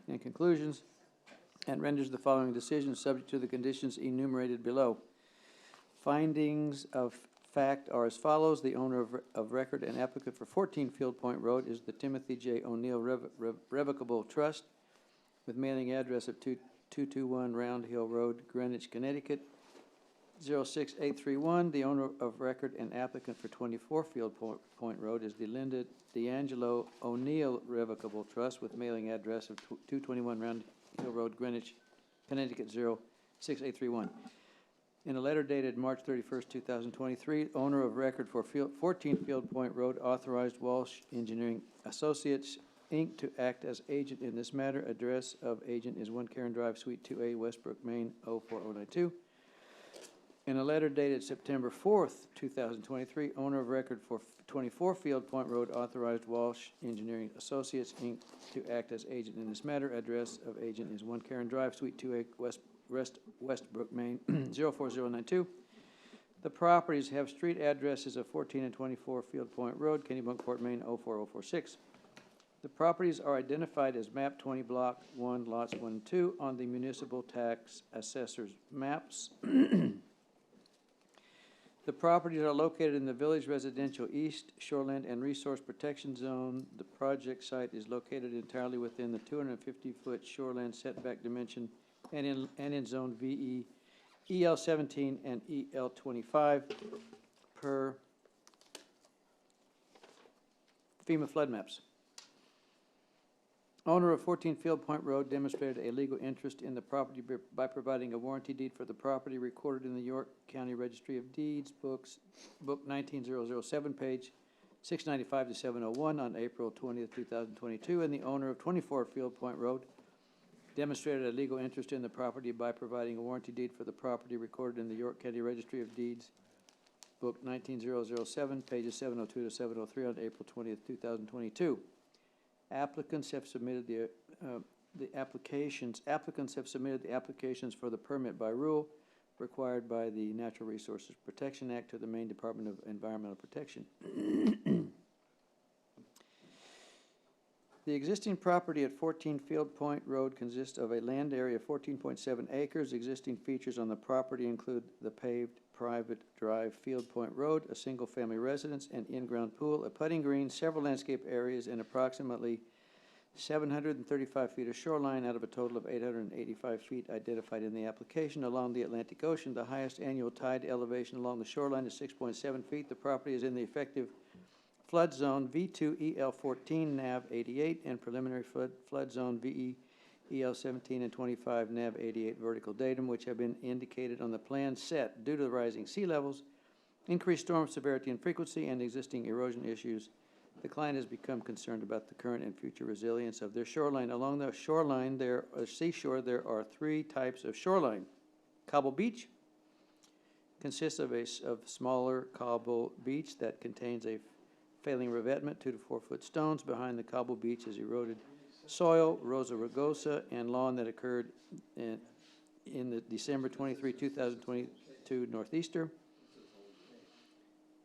and conclusions and renders the following decisions subject to the conditions enumerated below. Findings of fact are as follows. The owner of record and applicant for 14 Field Point Road is the Timothy J. O'Neill Revocable Trust with mailing address of 221 Round Hill Road, Greenwich, Connecticut, 06831. The owner of record and applicant for 24 Field Point Road is the Linda D'Angelo O'Neill Revocable Trust with mailing address of 221 Round Hill Road, Greenwich, Connecticut, 06831. In a letter dated March 31st, 2023, owner of record for 14 Field Point Road authorized Walsh Engineering Associates, Inc. to act as agent in this matter. Address of agent is 1 Karen Drive, Suite 2A, Westbrook, Maine, 04092. In a letter dated September 4th, 2023, owner of record for 24 Field Point Road authorized Walsh Engineering Associates, Inc. to act as agent in this matter. Address of agent is 1 Karen Drive, Suite 2A, Westbrook, Maine, 04092. The properties have street addresses of 14 and 24 Field Point Road, Kennebunkport, Maine, 04046. The properties are identified as map 20, block 1, lots 1 and 2 on the municipal tax assessor's maps. The properties are located in the Village Residential East Shoreland and Resource Protection Zone. The project site is located entirely within the 250-foot shoreland setback dimension and in Zone VE, EL 17 and EL 25 per FEMA flood maps. Owner of 14 Field Point Road demonstrated a legal interest in the property by providing a warranty deed for the property recorded in the York County Registry of Deeds, book 19007, page 695 to 701 on April 20th, 2022, and the owner of 24 Field Point Road demonstrated a legal interest in the property by providing a warranty deed for the property recorded in the York County Registry of Deeds, book 19007, pages 702 to 703 on April 20th, 2022. Applicants have submitted applicants have submitted the applications for the permit by rule required by the Natural Resources Protection Act to the Maine Department of Environmental Protection. The existing property at 14 Field Point Road consists of a land area of 14.7 acres. Existing features on the property include the paved private drive Field Point Road, a single-family residence, an in-ground pool, a putting green, several landscape areas, and approximately 735 feet of shoreline out of a total of 885 feet identified in the application along the Atlantic Ocean. The highest annual tide elevation along the shoreline is 6.7 feet. The property is in the effective flood zone V2 EL 14 NAV 88 and preliminary flood zone VE EL 17 and 25 NAV 88 vertical datum, which have been indicated on the plan set. Due to the rising sea levels, increased storm severity and frequency, and existing erosion issues, the client has become concerned about the current and future resilience of their shoreline. Along the shoreline, seashore, there are 3 types of shoreline. Cobble beach consists of smaller cobble beach that contains a failing revetment, 2 to 4 foot stones. Behind the cobble beach is eroded soil, rosa rugosa, and lawn that occurred in the December 23, 2022 northeaster.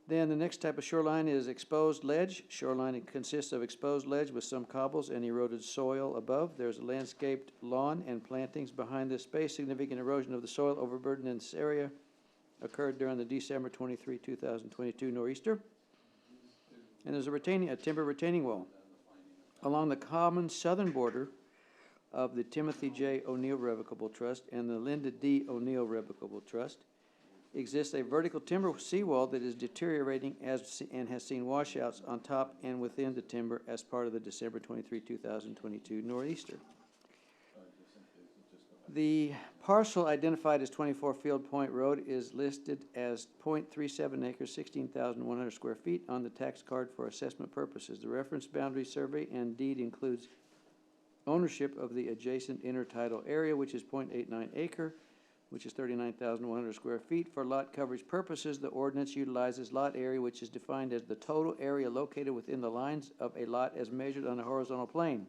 Then the next type of shoreline is exposed ledge. Shoreline consists of exposed ledge with some cobbles and eroded soil above. There's a landscaped lawn and plantings behind this space. Significant erosion of the soil overburden in this area occurred during the December 23, 2022 nor'easter. And there's a timber retaining wall along the common southern border of the Timothy J. O'Neill Revocable Trust and the Linda D. O'Neill Revocable Trust. Exists a vertical timber seawall that is deteriorating and has seen washouts on top and within the timber as part of the December 23, 2022 nor'easter. The parcel identified as 24 Field Point Road is listed as 0.37 acres, 16,100 square feet on the tax card for assessment purposes. The reference boundary survey and deed includes ownership of the adjacent intertidal area, which is 0.89 acre. which is 39,100 square feet. For lot coverage purposes, the ordinance utilizes lot area, which is defined as the total area located within the lines of a lot as measured on a horizontal plane.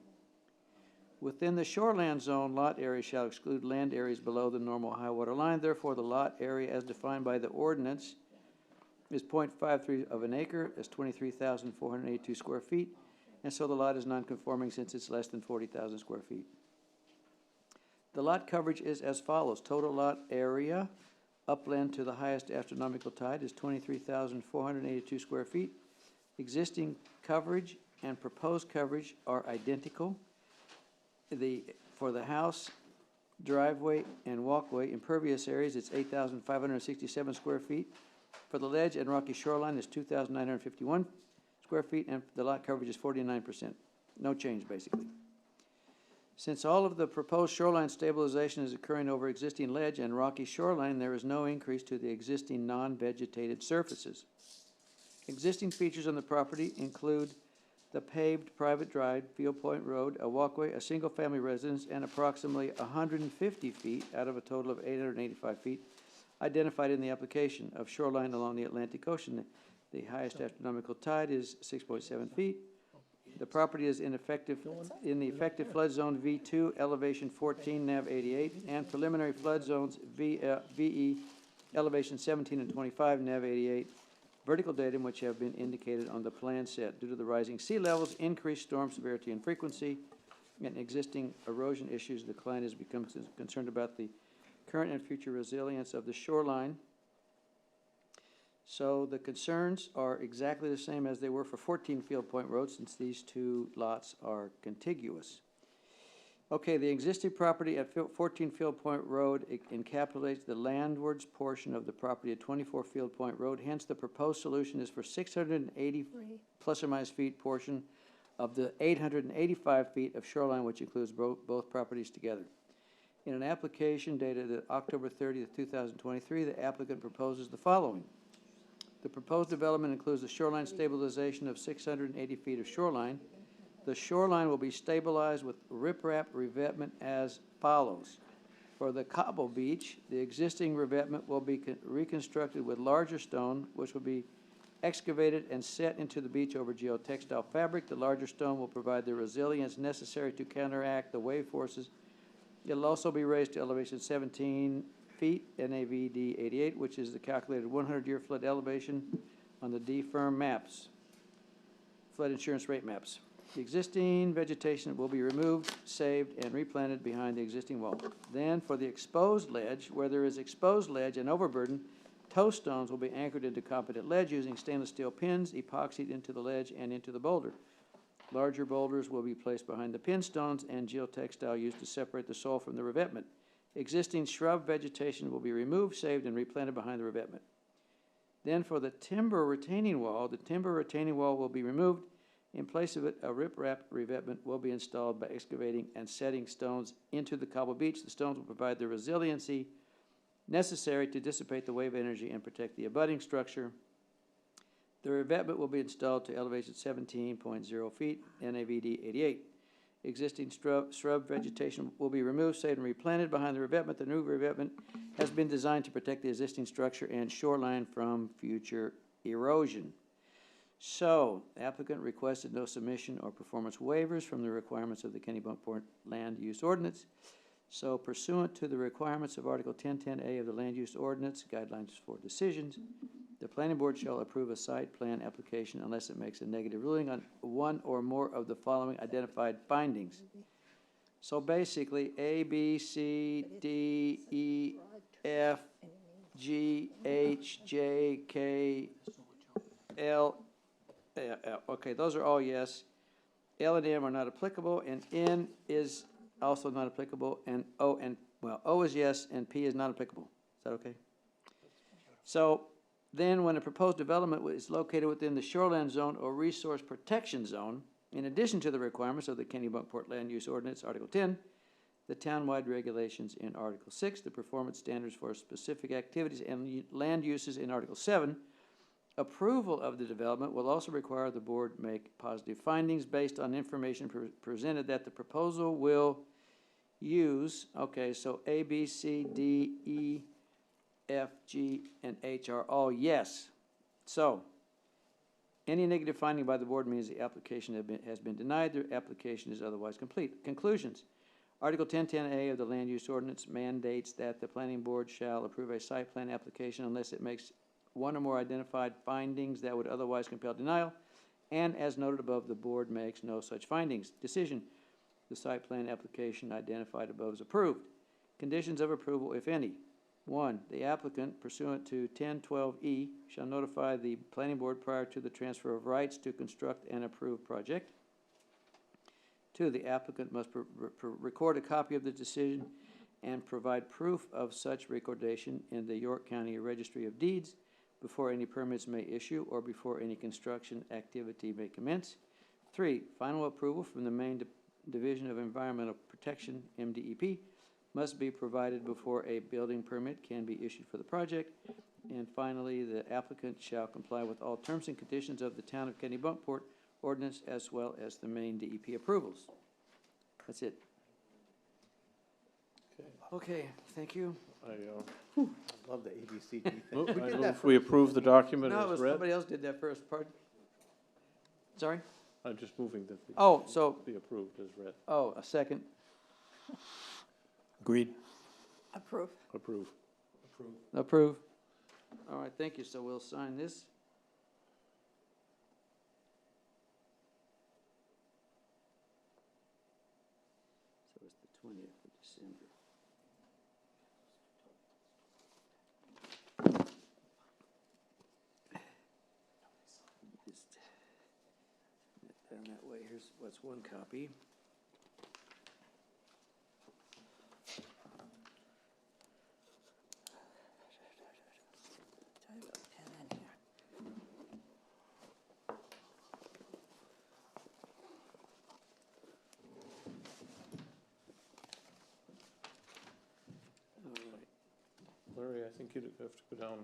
Within the shoreland zone, lot area shall exclude land areas below the normal high water line. Therefore, the lot area as defined by the ordinance is 0.53 of an acre, is 23,482 square feet, and so the lot is non-conforming since it's less than 40,000 square feet. The lot coverage is as follows. Total lot area upland to the highest astronomical tide is 23,482 square feet. Existing coverage and proposed coverage are identical. For the house, driveway, and walkway impervious areas, it's 8,567 square feet. For the ledge and rocky shoreline, it's 2,951 square feet, and the lot coverage is 49%. No change, basically. Since all of the proposed shoreline stabilization is occurring over existing ledge and rocky shoreline, there is no increase to the existing non-vegetated surfaces. Existing features on the property include the paved private drive, Field Point Road, a walkway, a single-family residence, and approximately 150 feet out of a total of 885 feet identified in the application of shoreline along the Atlantic Ocean. The highest astronomical tide is 6.7 feet. The property is in the effective flood zone V2, elevation 14, nav 88, and preliminary flood zones VE, elevation 17 and 25, nav 88. Vertical datum which have been indicated on the plan set. Due to the rising sea levels, increased storm severity and frequency, and existing erosion issues, the client has become concerned about the current and future resilience of the shoreline. So the concerns are exactly the same as they were for 14 Field Point Road, since these two lots are contiguous. Okay, the existing property at 14 Field Point Road encapsulates the landwards portion of the property at 24 Field Point Road. Hence, the proposed solution is for 680 plus or minus feet portion of the 885 feet of shoreline, which includes both properties together. In an application dated October 30th, 2023, the applicant proposes the following. The proposed development includes the shoreline stabilization of 680 feet of shoreline. The shoreline will be stabilized with riprap revetment as follows. For the cobble beach, the existing revetment will be reconstructed with larger stone, which will be excavated and set into the beach over geotextile fabric. The larger stone will provide the resilience necessary to counteract the wave forces. It'll also be raised to elevation 17 feet, NAVD 88, which is the calculated 100-year flood elevation on the D-firm maps, flood insurance rate maps. The existing vegetation will be removed, saved, and replanted behind the existing wall. Then, for the exposed ledge, where there is exposed ledge and overburden, toe stones will be anchored into competent ledge using stainless steel pins, epoxied into the ledge and into the boulder. Larger boulders will be placed behind the pin stones and geotextile used to separate the soil from the revetment. Existing shrub vegetation will be removed, saved, and replanted behind the revetment. Then, for the timber retaining wall, the timber retaining wall will be removed. In place of it, a riprap revetment will be installed by excavating and setting stones into the cobble beach. The stones will provide the resiliency necessary to dissipate the wave energy and protect the abutting structure. The revetment will be installed to elevation 17.0 feet, NAVD 88. Existing shrub vegetation will be removed, saved, and replanted behind the revetment. The new revetment has been designed to protect the existing structure and shoreline from future erosion. So, the applicant requested no submission or performance waivers from the requirements of the Kennebunkport Land Use Ordinance. So, pursuant to the requirements of Article 1010A of the Land Use Ordinance, Guidelines for Decisions, the Planning Board shall approve a site plan application unless it makes a negative ruling on one or more of the following identified findings. So basically, A, B, C, D, E, F, G, H, J, K, L, okay, those are all yes. L and M are not applicable, and N is also not applicable, and O is yes, and P is not applicable. Is that okay? So then, when a proposed development is located within the shoreline zone or resource protection zone, in addition to the requirements of the Kennebunkport Land Use Ordinance, Article 10, the townwide regulations in Article 6, the performance standards for specific activities and land uses in Article 7, approval of the development will also require the board make positive findings based on information presented that the proposal will use, okay, so A, B, C, D, E, F, G, and H are all yes. So, any negative finding by the board means the application has been denied, the application is otherwise complete. Conclusions. Article 1010A of the Land Use Ordinance mandates that the planning board shall approve a site plan application unless it makes one or more identified findings that would otherwise compel denial, and as noted above, the board makes no such findings. Decision. The site plan application identified above is approved. Conditions of approval, if any. 1, the applicant pursuant to 1012E shall notify the planning board prior to the transfer of rights to construct an approved project. 2, the applicant must record a copy of the decision and provide proof of such recordation in the York County Registry of Deeds before any permits may issue or before any construction activity may commence. 3, final approval from the Maine Division of Environmental Protection, MDEP, must be provided before a building permit can be issued for the project. And finally, the applicant shall comply with all terms and conditions of the Town of Kennebunkport ordinance as well as the Maine DEP approvals. That's it. Okay, thank you. I Love the ABCD thing. move we approve the document No, it as was read. somebody else did that first part. Sorry? I'm just moving that the Oh, so, be approved as read. oh, a second. Agreed. Approve. Approve. Approve. All right, thank you. So we'll sign this. So it's the 20th of December. Just down that way. Here's what's one copy. I have a pen in here. All right. Larry, I think you'd have to go down,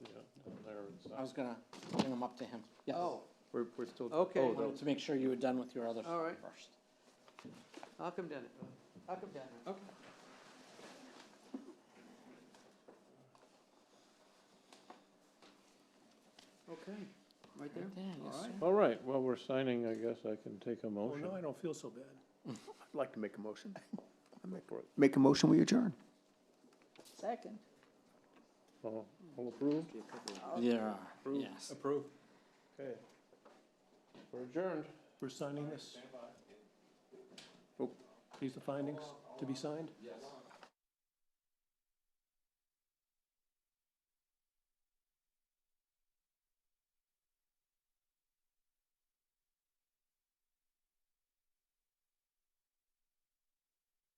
down there. I was gonna bring them up to him. Yes. Oh, We're still. Okay. Oh, Wanted to make sure you were done with your other All right. first. I'll come down it. I'll come down it. Okay. Okay, right there? Yeah, yes, All right. sir. All right, well, we're signing, I guess I can take a Well, motion. now I don't feel so bad. I'd like to make a motion. For it. Make a motion, we adjourn. Second. All approved? There are, yes. Approved. Okay. We're adjourned. We're signing this? Oh, these the findings to be signed? Yes.